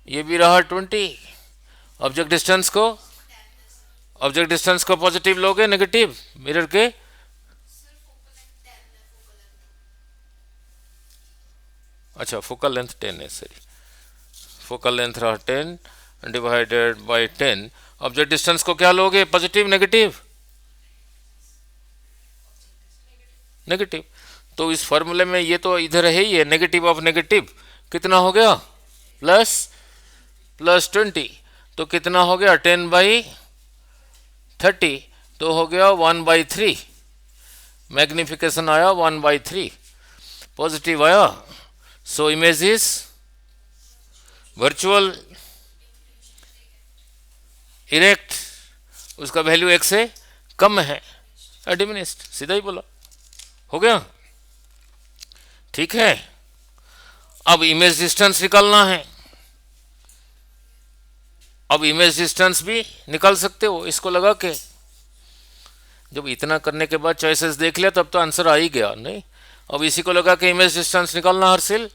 A: ये भी रहा 20। ऑब्जेक्ट डिस्टेंस को पॉजिटिव लोगे, नेगेटिव मिरर के? अच्छा, फोकल लेंथ 10 है, सॉरी, फोकल लेंथ रहा 10 डिवाइडेड बाय 10। ऑब्जेक्ट डिस्टेंस को क्या लोगे? Positive negative? नेगेटिव। तो इस फॉर्मूले में ये तो इधर है ही है, नेगेटिव ऑफ नेगेटिव कितना हो गया? प्लस 20। तो कितना हो गया 10/30, तो हो गया 1/3, मैग्निफिकेशन आया 1/3, पॉजिटिव आया। So image is virtual erect, उसका वैल्यू 1 से कम है, डिमिनिस्ड, सीधा ही बोला, हो गया। ठीक है, अब इमेज डिस्टेंस निकालना है। अब इमेज डिस्टेंस भी निकाल सकते हो इसको लगा के। जब इतना करने के बाद चॉइसेस देख लिया तब तो आंसर आ ही गया, नहीं? अब इसी को लगा के इमेज डिस्टेंस निकालना हर्षिल,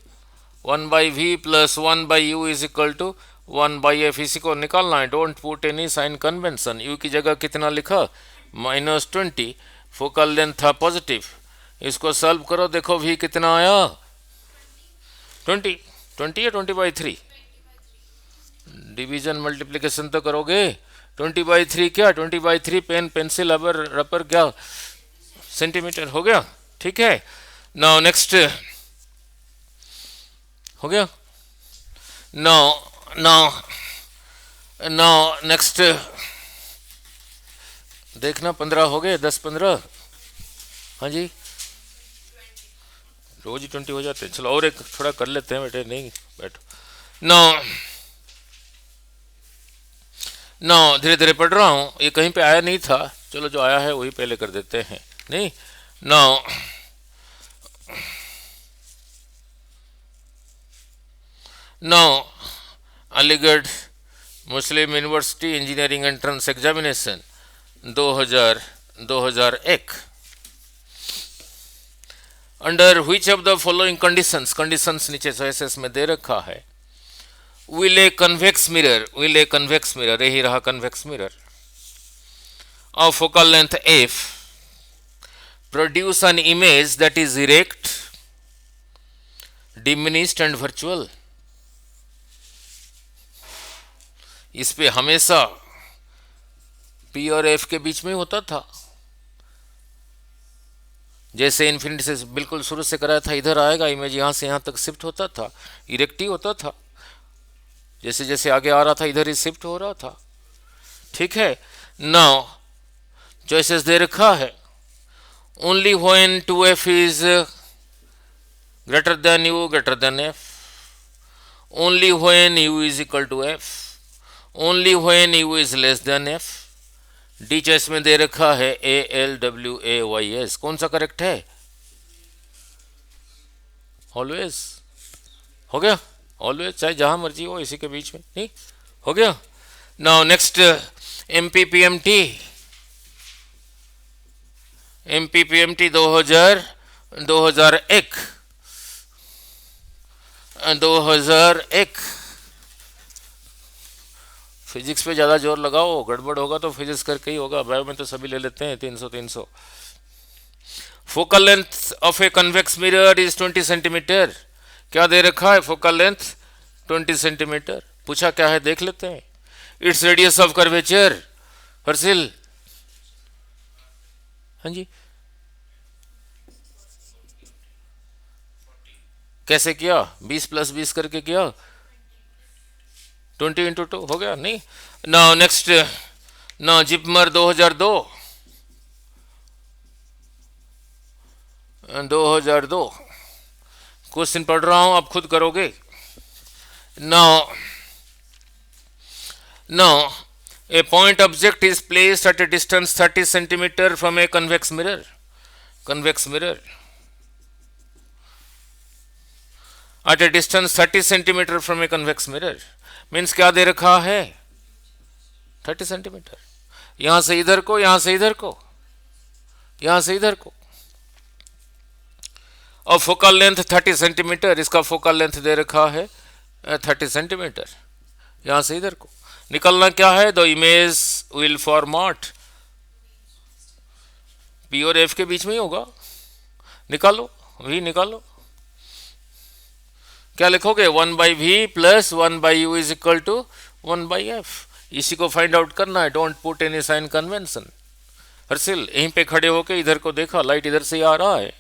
A: 1/v प्लस 1/u is equal to 1/f, इसी को निकालना है। Don't put any sign convention. u की जगह कितना लिखा, -20, फोकल लेंथ था पॉजिटिव, इसको सॉल्व करो, देखो v कितना आया, 20 या 20/3, डिवीजन मल्टीप्लिकेशन तो करोगे, 20/3 क्या, 20/3 पेन पेंसिल रबर क्या, सेंटीमीटर, हो गया। ठीक है, नाउ नेक्स्ट, हो गया। नाउ नेक्स्ट देखना, 15 हो गए, 10-15, हाँ जी, रोज ही 20 हो जाते हैं। चलो और एक थोड़ा कर लेते हैं बेटे, नहीं बैठो। नो धीरे धीरे पढ़ रहा हूँ, ये कहीं पे आया नहीं था, चलो जो आया है वही पहले कर देते हैं। नहीं, no Aligarh Muslim University engineering entrance examination 2001, under which of the following conditions नीचे चॉइसेस में दे रखा है। will a convex mirror, यही रहा convex mirror, of focal length f produce an image that is erect, diminished and virtual। इस पे हमेशा p और f के बीच में होता था, जैसे इन्फिनिटी से बिल्कुल शुरू से कराया था, इधर आएगा इमेज, यहां से यहां तक शिफ्ट होता था, इरेक्ट ही होता था, जैसे जैसे आगे आ रहा था इधर ही शिफ्ट हो रहा था। ठीक है, नाउ चॉइसेस दे रखा है, only when 2f is greater than u greater than f, only when u is equal to f, only when u is less than f। D choice में दे रखा है ALWAYS, कौन सा करेक्ट है, ऑलवेज, हो गया, ऑलवेज, चाहे जहां मर्जी हो, इसी के बीच में, नहीं, हो गया। नाउ नेक्स्ट, MPPMT 2001 फिजिक्स पे ज़्यादा जोर लगाओ, गड़बड़ होगा तो फिजिक्स करके ही होगा, बायो में तो सभी ले लेते हैं 300। Focal length of A convex mirror is 20 centimetre, क्या दे रखा है, फोकल लेंथ 20 सेंटीमीटर, पूछा क्या है देख लेते हैं। It's radius of curvature, Harshil, हाँ जी, कैसे किया, 20 + 20 करके किया, 20 × 2 हो गया, नहीं। Now next, now JIPMER 2002 question पढ़ रहा हूं, आप खुद करोगे। Now a point object is placed at a distance 30 centimetre from a convex mirror, at a distance 30 centimetre from a convex mirror, means क्या दे रखा है, 30 सेंटीमीटर, यहां से इधर को, यहां से इधर को, यहां से इधर को, और फोकल लेंथ 30 सेंटीमीटर, इसका फोकल लेंथ दे रखा है 30 सेंटीमीटर, यहां से इधर को। निकलना क्या है, the image will format, P और F के बीच में ही होगा, निकालो, V निकालो, क्या लिखोगे, 1/v प्लस 1/u is equal to 1/f, इसी को फाइंड आउट करना है। Don't put any sign convention. Harshil यहीं पे खड़े होके इधर को देखा, लाइट इधर से आ रहा है,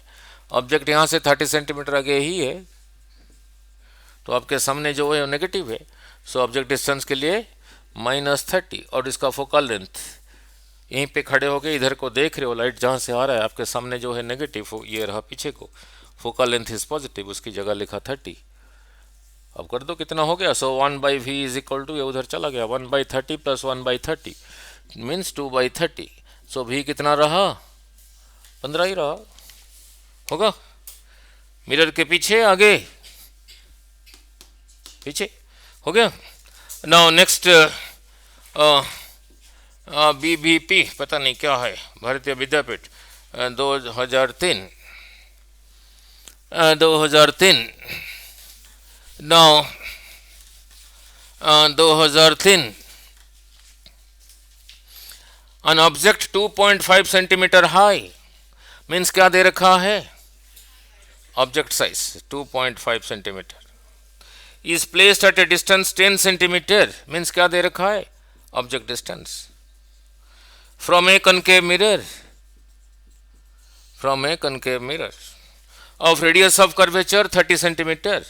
A: ऑब्जेक्ट यहां से 30 सेंटीमीटर आगे ही है, तो आपके सामने जो है वो नेगेटिव है, सो ऑब्जेक्ट डिस्टेंस के लिए -30 और इसका फोकल लेंथ, यहीं पे खड़े होके इधर को देख रहे हो, लाइट जहाँ से आ रहा है आपके सामने जो है नेगेटिव, ये रहा पीछे को, फोकल लेंथ इज पॉजिटिव, उसकी जगह लिखा 30। अब कर दो कितना हो गया, सो 1/v इज इक्वल टू, ये उधर चला गया, 1/30 प्लस 1/30 मीन्स 2/30। सो v कितना रहा, 15 ही रहा होगा। मिरर के पीछे आगे पीछे हो गया। नाउ नेक्स्ट BBP पता नहीं क्या है, भारतीय विद्यापीठ 2003 now 2003 an object 2.5 centimetre high means क्या दे रखा है, object size 2.5 centimetre is placed at a distance 10 centimetre means क्या दे रखा है, object distance from a concave mirror of radius of curvature 30 centimetre,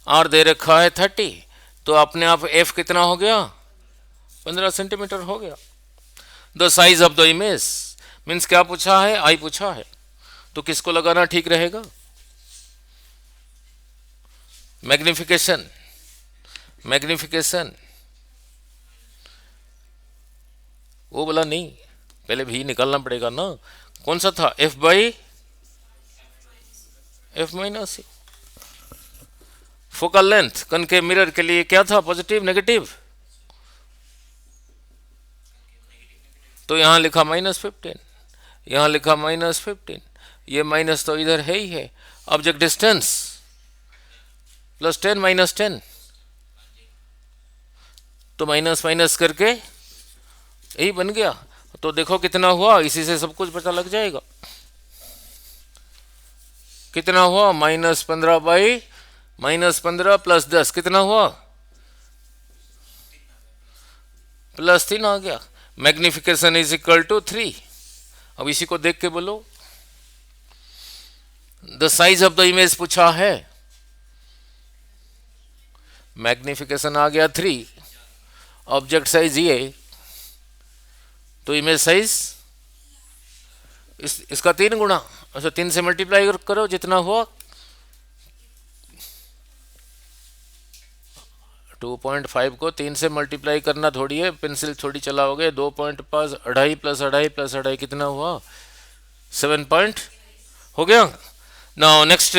A: r दे रखा है 30, तो अपने आप f कितना हो गया, 15 सेंटीमीटर हो गया। The size of the image means क्या पूछा है, आई पूछा है, तो किसको लगाना ठीक रहेगा, मैग्निफिकेशन वो बोला नहीं, पहले भी निकालना पड़ेगा ना, कौन सा था, f/f-c। Focal length concave mirror के लिए क्या था, पॉजिटिव नेगेटिव, तो यहां लिखा -15, यहां लिखा -15, ये माइनस तो इधर है ही है, ऑब्जेक्ट डिस्टेंस प्लस 10 माइनस 10, तो माइनस माइनस करके यही बन गया। तो देखो कितना हुआ, इसी से सब कुछ पता लग जाएगा, कितना हुआ, -15 प्लस 10 कितना हुआ, +3 आ गया। Magnification is equal to 3। अब इसी को देख के बोलो, the size of the image पूछा है, मैग्निफिकेशन आ गया 3, ऑब्जेक्ट साइज ये, तो इमेज साइज इसका 3 गुना, अच्छा 3 से मल्टीप्लाई करो जितना हुआ, 2.5 को 3 से मल्टीप्लाई करना थोड़ी है, पेंसिल थोड़ी चलाओगे, 2.5 2.5 प्लस 2.5 प्लस 2.5 कितना हुआ, 7 पॉइंट हो गया। नाउ नेक्स्ट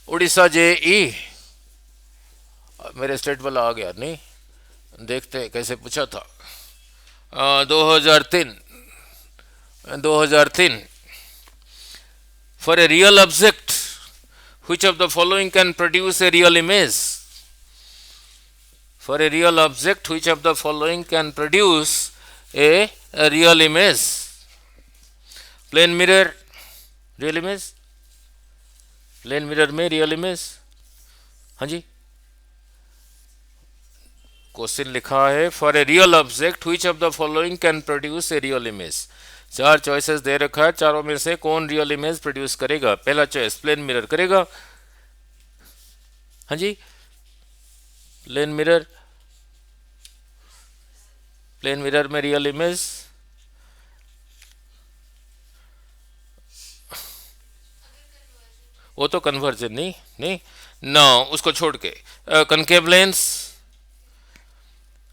A: उड़ीसा JE, मेरे स्टेट वाला आ गया नहीं, देखते हैं कैसे पूछा था। 2003 for a real object which of the following can produce a real image, for a real object which of the following can produce a real image, plane mirror real image, plane mirror में real image, हाँ जी, question लिखा है for a real object which of the following can produce a real image, 4 choices दे रखा है, चारों में से कौन रियल इमेज प्रोड्यूस करेगा, पहला चॉइस प्लेन मिरर करेगा, हाँ जी, प्लेन मिरर में रियल इमेज, वो तो कन्वर्जन नहीं ना, उसको छोड़ के concave lens,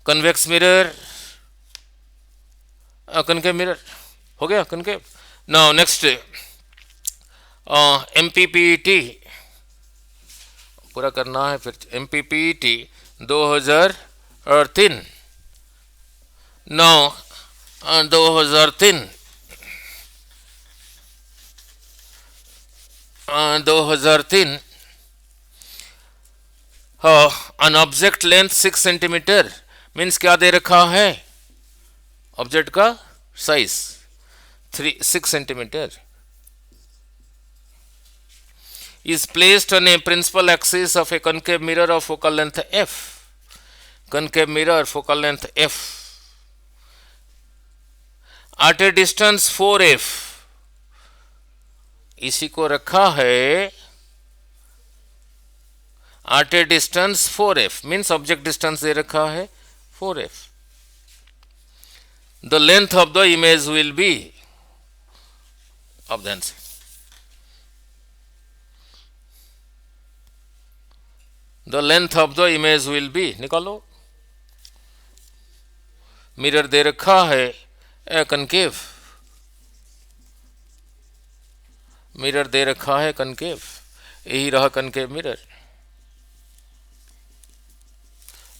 A: convex mirror, concave mirror हो गया कनकेव। नाउ नेक्स्ट MPPET पूरा करना है, फिर MPPET 2003, 2003 an object length 6 centimetre means क्या दे रखा है, ऑब्जेक्ट का size 6 centimetre is placed on a principal axis of a concave mirror of focal length f, concave mirror focal length f at a distance 4f, इसी को रखा है at a distance 4f means object distance दे रखा है 4f, the length of the image will be, अब ध्यान से, the length of the image will be, निकालो, मिरर दे रखा है ए कनकेव, मिरर दे रखा है कनकेव, यही रहा कनकेव मिरर,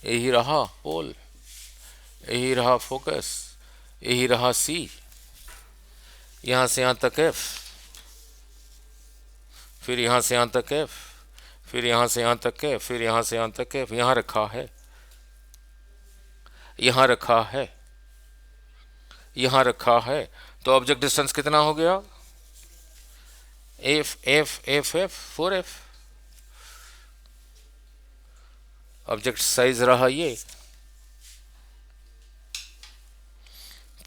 A: यही रहा पोल, यही रहा फोकस, यही रहा सी, यहां से यहां तक एफ, फिर यहां से यहां तक एफ, फिर यहां से यहां तक एफ, फिर यहां से यहां तक एफ, यहां रखा है, यहां रखा है, यहां रखा है, तो ऑब्जेक्ट डिस्टेंस कितना हो गया, F F F F 4f, object size रहा ये,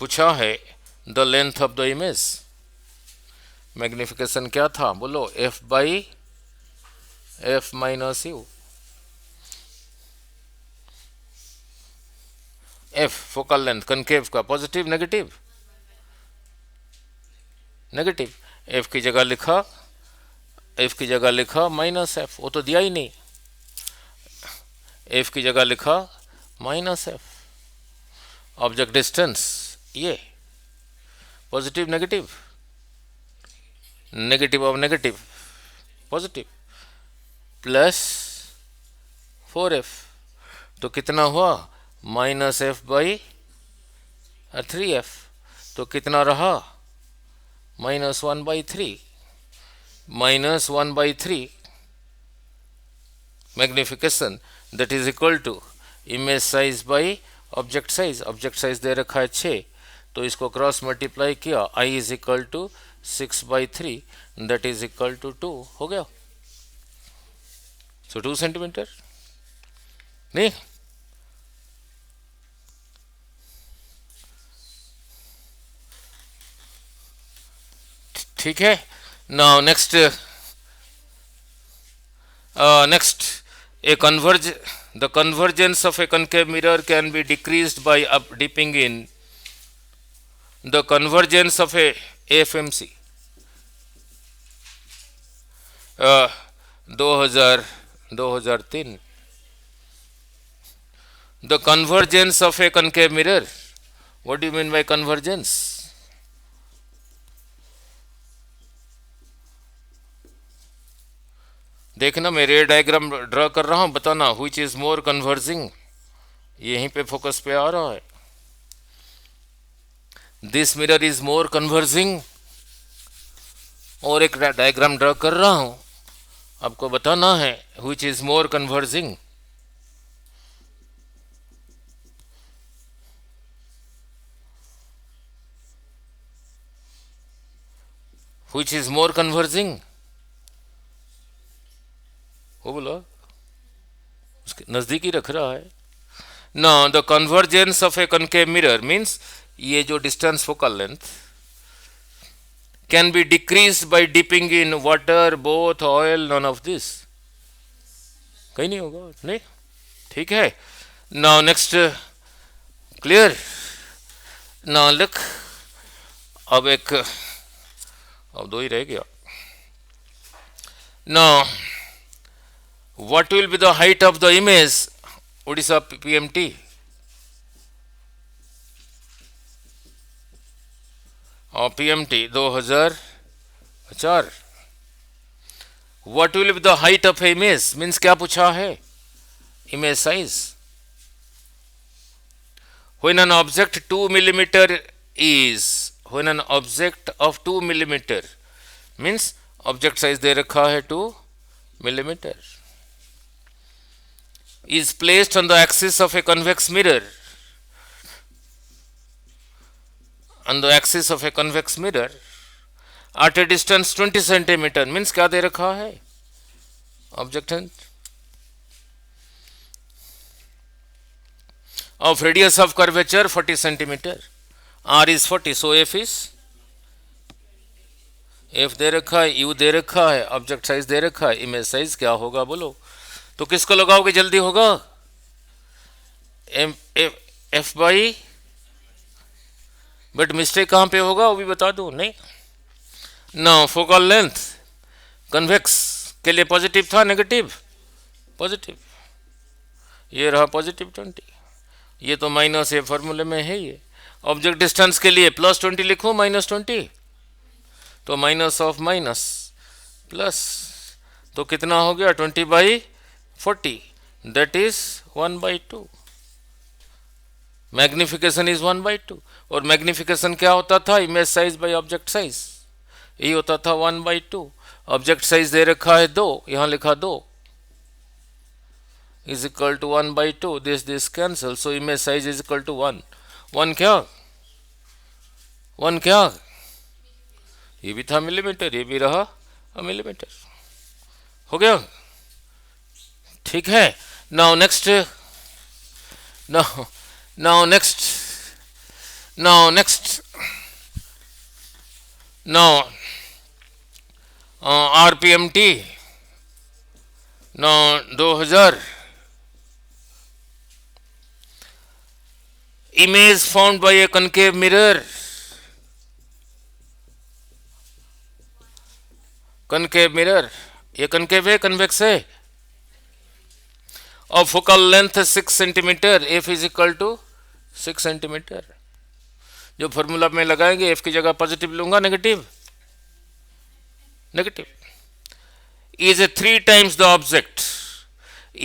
A: पूछा है the length of the image, magnification क्या था बोलो, F by f minus you, F focal length concave का, पॉजिटिव नेगेटिव, नेगेटिव, एफ की जगह लिखा, एफ की जगह लिखा माइनस एफ, वो तो दिया ही नहीं, एफ की जगह लिखा माइनस एफ, ऑब्जेक्ट डिस्टेंस ये, positive negative, negative of negative positive, plus 4f, तो कितना हुआ माइनस एफ बाई 3f, तो कितना रहा -1/3, -1/3 magnification, that is equal to image size by object size, object size दे रखा है 6, तो इसको क्रॉस मल्टीप्लाई किया, i is equal to 6/3, that is equal to 2 हो गया, सो 2 सेंटीमीटर, नहीं ठीक है। Now next, next a converge the convergence of a concave mirror can be decreased by up dipping in the convergence of a AFMC 2003, the convergence of a concave mirror, what do you mean by convergence, देखना मैं रे diagram draw कर रहा हूं, बताना which is more converging, यहीं पे focus पे आ रहा है, this mirror is more converging, और एक डायग्राम ड्रा कर रहा हूं, आपको बताना है which is more converging, which is more converging, वो बोला उसके नजदीक ही रख रहा है ना, the convergence of a concave mirror means ये जो distance focal length can be decrease by dipping in water, both oil, none of this, कहीं नहीं होगा, नहीं ठीक है। Now next, clear, now look, अब एक, अब 2 ही रह गया, now what will be the height of the image, Odisha PMT, और PMT 2004, what will be the height of image means क्या पूछा है, image size, when an object 2 millimeter is, when an object of 2 millimeter means object size दे रखा है 2 millimeter, is placed on the axis of a convex mirror, on the axis of a convex mirror at a distance 20 centimeter means क्या दे रखा है object of radius of curvature 40 centimeter, r is 40, so f is, f दे रखा है, u दे रखा है, object size दे रखा है, इमेज साइज क्या होगा बोलो, तो किसको लगाओगे जल्दी होगा, एफ बाई बट मिस्टेक कहाँ पे होगा वो भी बता दूँ नहीं। ना फोकल लेंथ कन्वेक्स के लिए पॉजिटिव था नेगेटिव पॉजिटिव, ये रहा +20, ये तो माइनस है फॉर्मूले में है ये। ऑब्जेक्ट डिस्टेंस के लिए +20 लिखूं -20, तो माइनस ऑफ माइनस प्लस, तो कितना हो गया 20/40, दैट इज 1/2। मैग्निफिकेशन इज 1/2, और मैग्निफिकेशन क्या होता था, image size by object size, यही होता था 1/2। ऑब्जेक्ट साइज दे रखा है 2, यहां लिखा 2 is equal to 1/2, this cancel, so image size is equal to 1। 1 क्या, 1 क्या, ये भी था मिलीमीटर, ये भी रहा मिलीमीटर, हो गया, ठीक है। Now next, now now next, now next, now RPMT, now 2000, image formed by a concave mirror, concave mirror, ये concave है convex है, और focal length 6 centimetre, f is equal to 6 centimetre. जो फॉर्मूला में लगाएंगे f की जगह पॉजिटिव लूंगा negative, negative is a 3 times the object,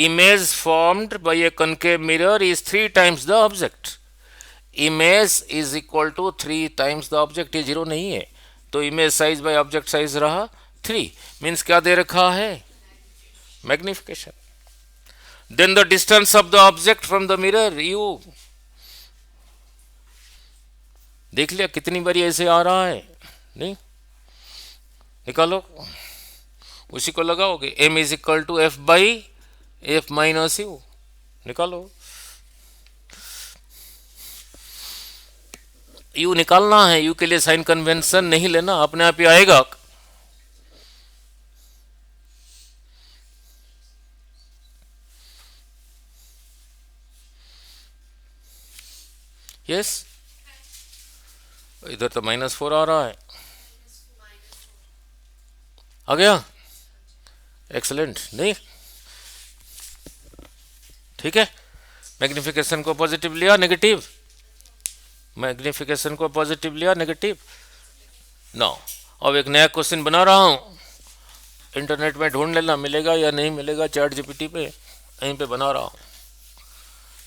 A: image formed by a concave mirror is 3 times the object, image is equal to 3 times the object, ये 0 नहीं है, तो image size by object size रहा 3, means क्या दे रखा है, magnification. Then the distance of the object from the mirror, u देख लिया कितनी बारी ऐसे आ रहा है, नहीं, निकालो, उसी को लगाओगे, m is equal to f/f minus u, निकालो, यू निकालना है, यू के लिए साइन कन्वेंशन नहीं लेना, अपने आप ही आएगा। यस, इधर तो -4 आ रहा है, आ गया, एक्सलेंट, नहीं, ठीक है। मैग्निफिकेशन को पॉजिटिव लिया, नेगेटिव, मैग्निफिकेशन को पॉजिटिव लिया, नेगेटिव। नाउ अब एक नया क्वेश्चन बना रहा हूँ, इंटरनेट में ढूंढ लेना, मिलेगा या नहीं मिलेगा, चैट जीपीटी पे, यहीं पे बना रहा हूँ।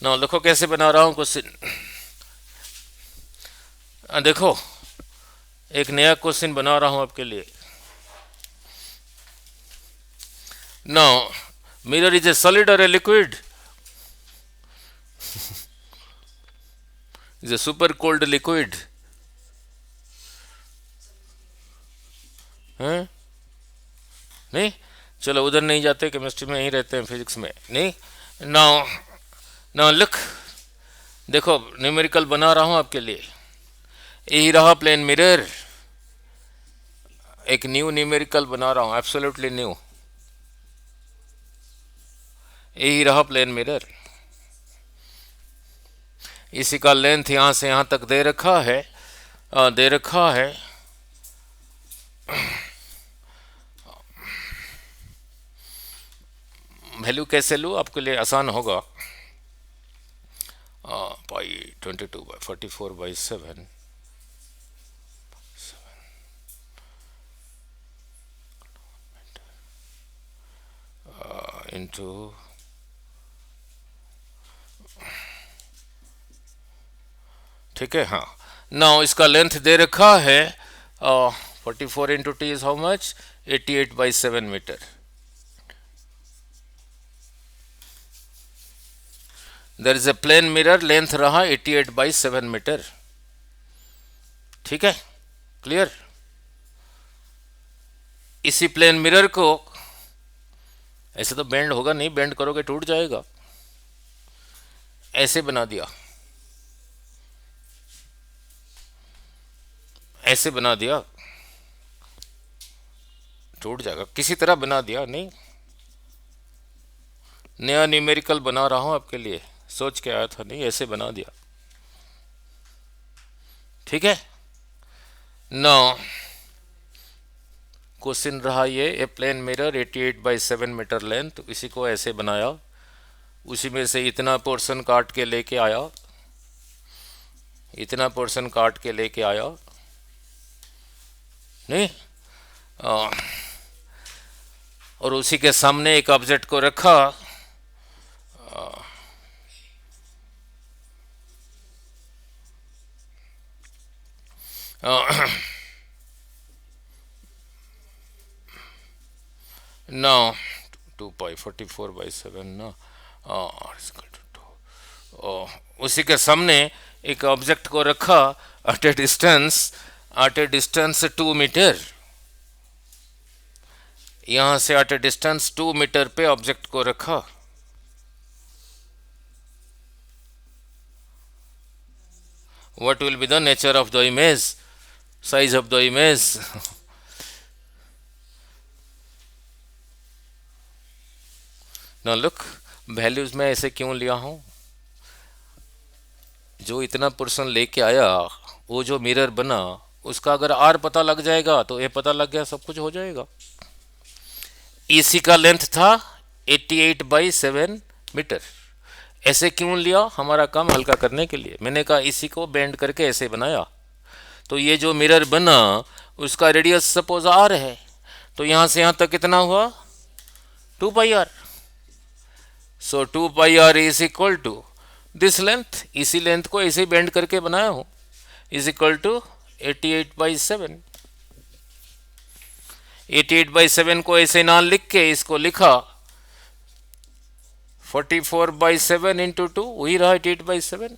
A: नाउ देखो कैसे बना रहा हूँ क्वेश्चन, देखो एक नया क्वेश्चन बना रहा हूँ आपके लिए। Now mirror is a solid और a liquid, is a super cold liquid, हैं, नहीं, चलो उधर नहीं जाते, केमिस्ट्री में यहीं रहते हैं, फिजिक्स में नहीं। नाउ नाउ लुक, देखो न्यूमेरिकल बना रहा हूं आपके लिए, यही रहा प्लेन मिरर, एक न्यू न्यूमेरिकल बना रहा हूं, एब्सोल्युटली न्यू, यही रहा प्लेन मिरर, इसी का लेंथ यहां से यहां तक दे रखा है, दे रखा है, वैल्यू कैसे लूँ आपके लिए आसान होगा, π22/44/7 इंटू, ठीक है, हाँ। नाउ इसका लेंथ दे रखा है 44 into t is how much, 88/7 metre. There is a plane mirror, length रहा 88/7 मीटर, ठीक है, क्लियर। इसी प्लेन मिरर को, ऐसे तो बेंड होगा नहीं, बेंड करोगे टूट जाएगा, ऐसे बना दिया, ऐसे बना दिया, टूट जाएगा, किसी तरह बना दिया, नहीं, नया न्यूमेरिकल बना रहा हूं आपके लिए, सोच के आया था, नहीं, ऐसे बना दिया, ठीक है। नो क्वेश्चन रहा ये, ए प्लेन मिरर 88/7 मीटर लेंथ, इसी को ऐसे बनाया, उसी में से इतना पोर्शन काट के लेके आया, इतना पोर्शन काट के लेके आया, नहीं और उसी के सामने एक ऑब्जेक्ट को रखा, नो 2π44/7 ना, उसी के सामने एक ऑब्जेक्ट को रखा एट ए डिस्टेंस 2 मीटर, यहां से एट ए डिस्टेंस 2 मीटर पे ऑब्जेक्ट को रखा, what will be the nature of the image, size of the image? now look, values में ऐसे क्यों लिया हूं, जो इतना पोर्शन लेके आया, वो जो मिरर बना, उसका अगर आर पता लग जाएगा तो ये पता लग गया, सब कुछ हो जाएगा। इसी का लेंथ था 88/7 मीटर। ऐसे क्यों लिया, हमारा काम हल्का करने के लिए। मैंने कहा इसी को बेंड करके ऐसे बनाया, तो ये जो मिरर बना उसका रेडियस सपोज आर है, तो यहां से यहां तक कितना हुआ 2πr। So 2πr is equal to this length, इसी लेंथ को ऐसे बेंड करके बनाया हूं, इज इक्वल टू 88/7। 88/7 को ऐसे ना लिख के इसको लिखा 44/7 इंटू 2, वही रहा 88/7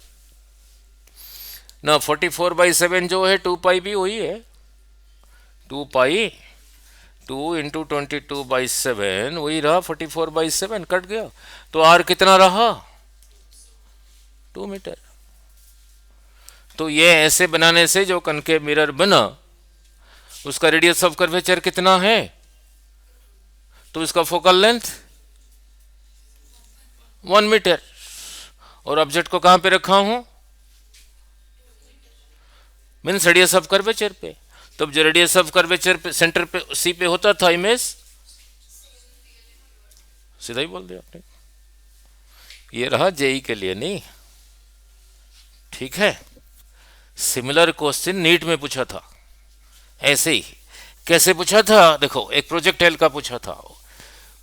A: ना। 44/7 जो है 2π भी वही है, 2π 2 इंटू 22/7 वही रहा 44/7, कट गया, तो आर कितना रहा 2 मीटर। तो ये ऐसे बनाने से जो कनकेव मिरर बना उसका रेडियस ऑफ कर्वेचर कितना है, तो इसका फोकल लेंथ 1 मीटर, और ऑब्जेक्ट को कहां पे रखा हूं, मीन्स रेडियस ऑफ कर्वेचर पे। तब जो रेडियस ऑफ कर्वेचर पे सेंटर पे सी पे होता था इमेज, सीधा ही बोल दिया आपने। ये रहा जेई के लिए, नहीं ठीक है। सिमिलर क्वेश्चन नीट में पूछा था, ऐसे ही। कैसे पूछा था, देखो एक प्रोजेक्टाइल का पूछा था।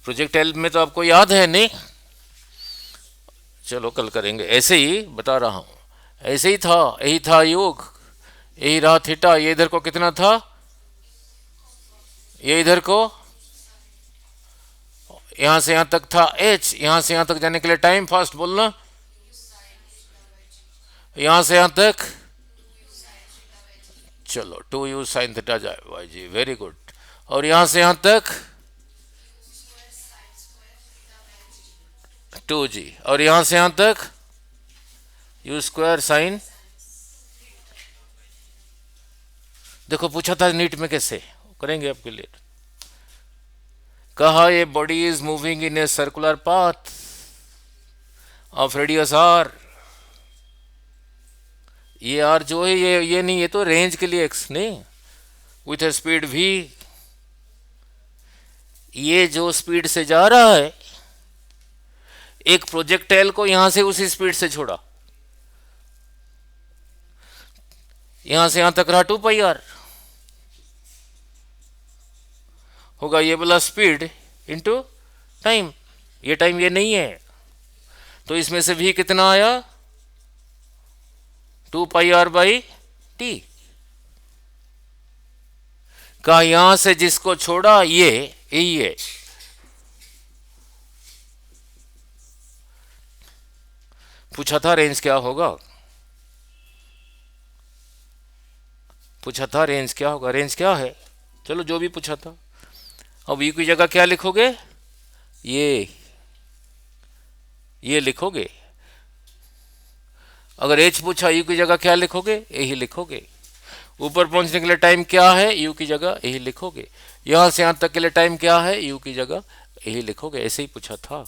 A: प्रोजेक्टाइल में तो आपको याद है, नहीं, चलो कल करेंगे। ऐसे ही बता रहा हूं, ऐसे ही था, यही था योग, यही रहा थीटा। ये इधर को कितना था, ये इधर को यहां से यहां तक था h, यहां से यहां तक जाने के लिए टाइम, फास्ट बोलना, यहां से यहां तक, चलो 2u sin थीटा जाए जी, वेरी गुड। और यहां से यहां तक 2g, और यहां से यहां तक u² sin। देखो पूछा था नीट में, कैसे करेंगे आपके लिए। कहा ये body is moving in a circular path of radius R. ये आर जो है ये नहीं, ये तो रेंज के लिए एक्स, नहीं, विथ ए स्पीड v। ये जो स्पीड से जा रहा है, एक प्रोजेक्टाइल को यहां से उसी स्पीड से छोड़ा, यहां से यहां तक रहा 2πr, होगा ये वाला स्पीड इंटू टाइम। ये टाइम ये नहीं है, तो इसमें से v कितना आया 2πr/t का। यहां से जिसको छोड़ा ये यही है, पूछा था रेंज क्या होगा, पूछा था रेंज क्या होगा, रेंज क्या है, चलो जो भी पूछा था। अब यू की जगह क्या लिखोगे, ये लिखोगे। अगर एच पूछा यू की जगह क्या लिखोगे, यही लिखोगे। ऊपर पहुंचने के लिए टाइम क्या है, यू की जगह यही लिखोगे। यहां से यहां तक के लिए टाइम क्या है, यू की जगह यही लिखोगे। ऐसे ही पूछा था।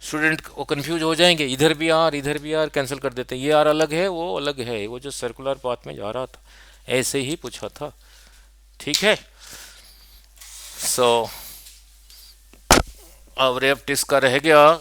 A: स्टूडेंट वो कंफ्यूज हो जाएंगे, इधर भी आर इधर भी आर कैंसिल कर देते हैं, ये आर अलग है वो अलग है, वो जो सर्कुलर पाथ में जा रहा था। ऐसे ही पूछा था। ठीक है। सो अब रेप टिस का रह गया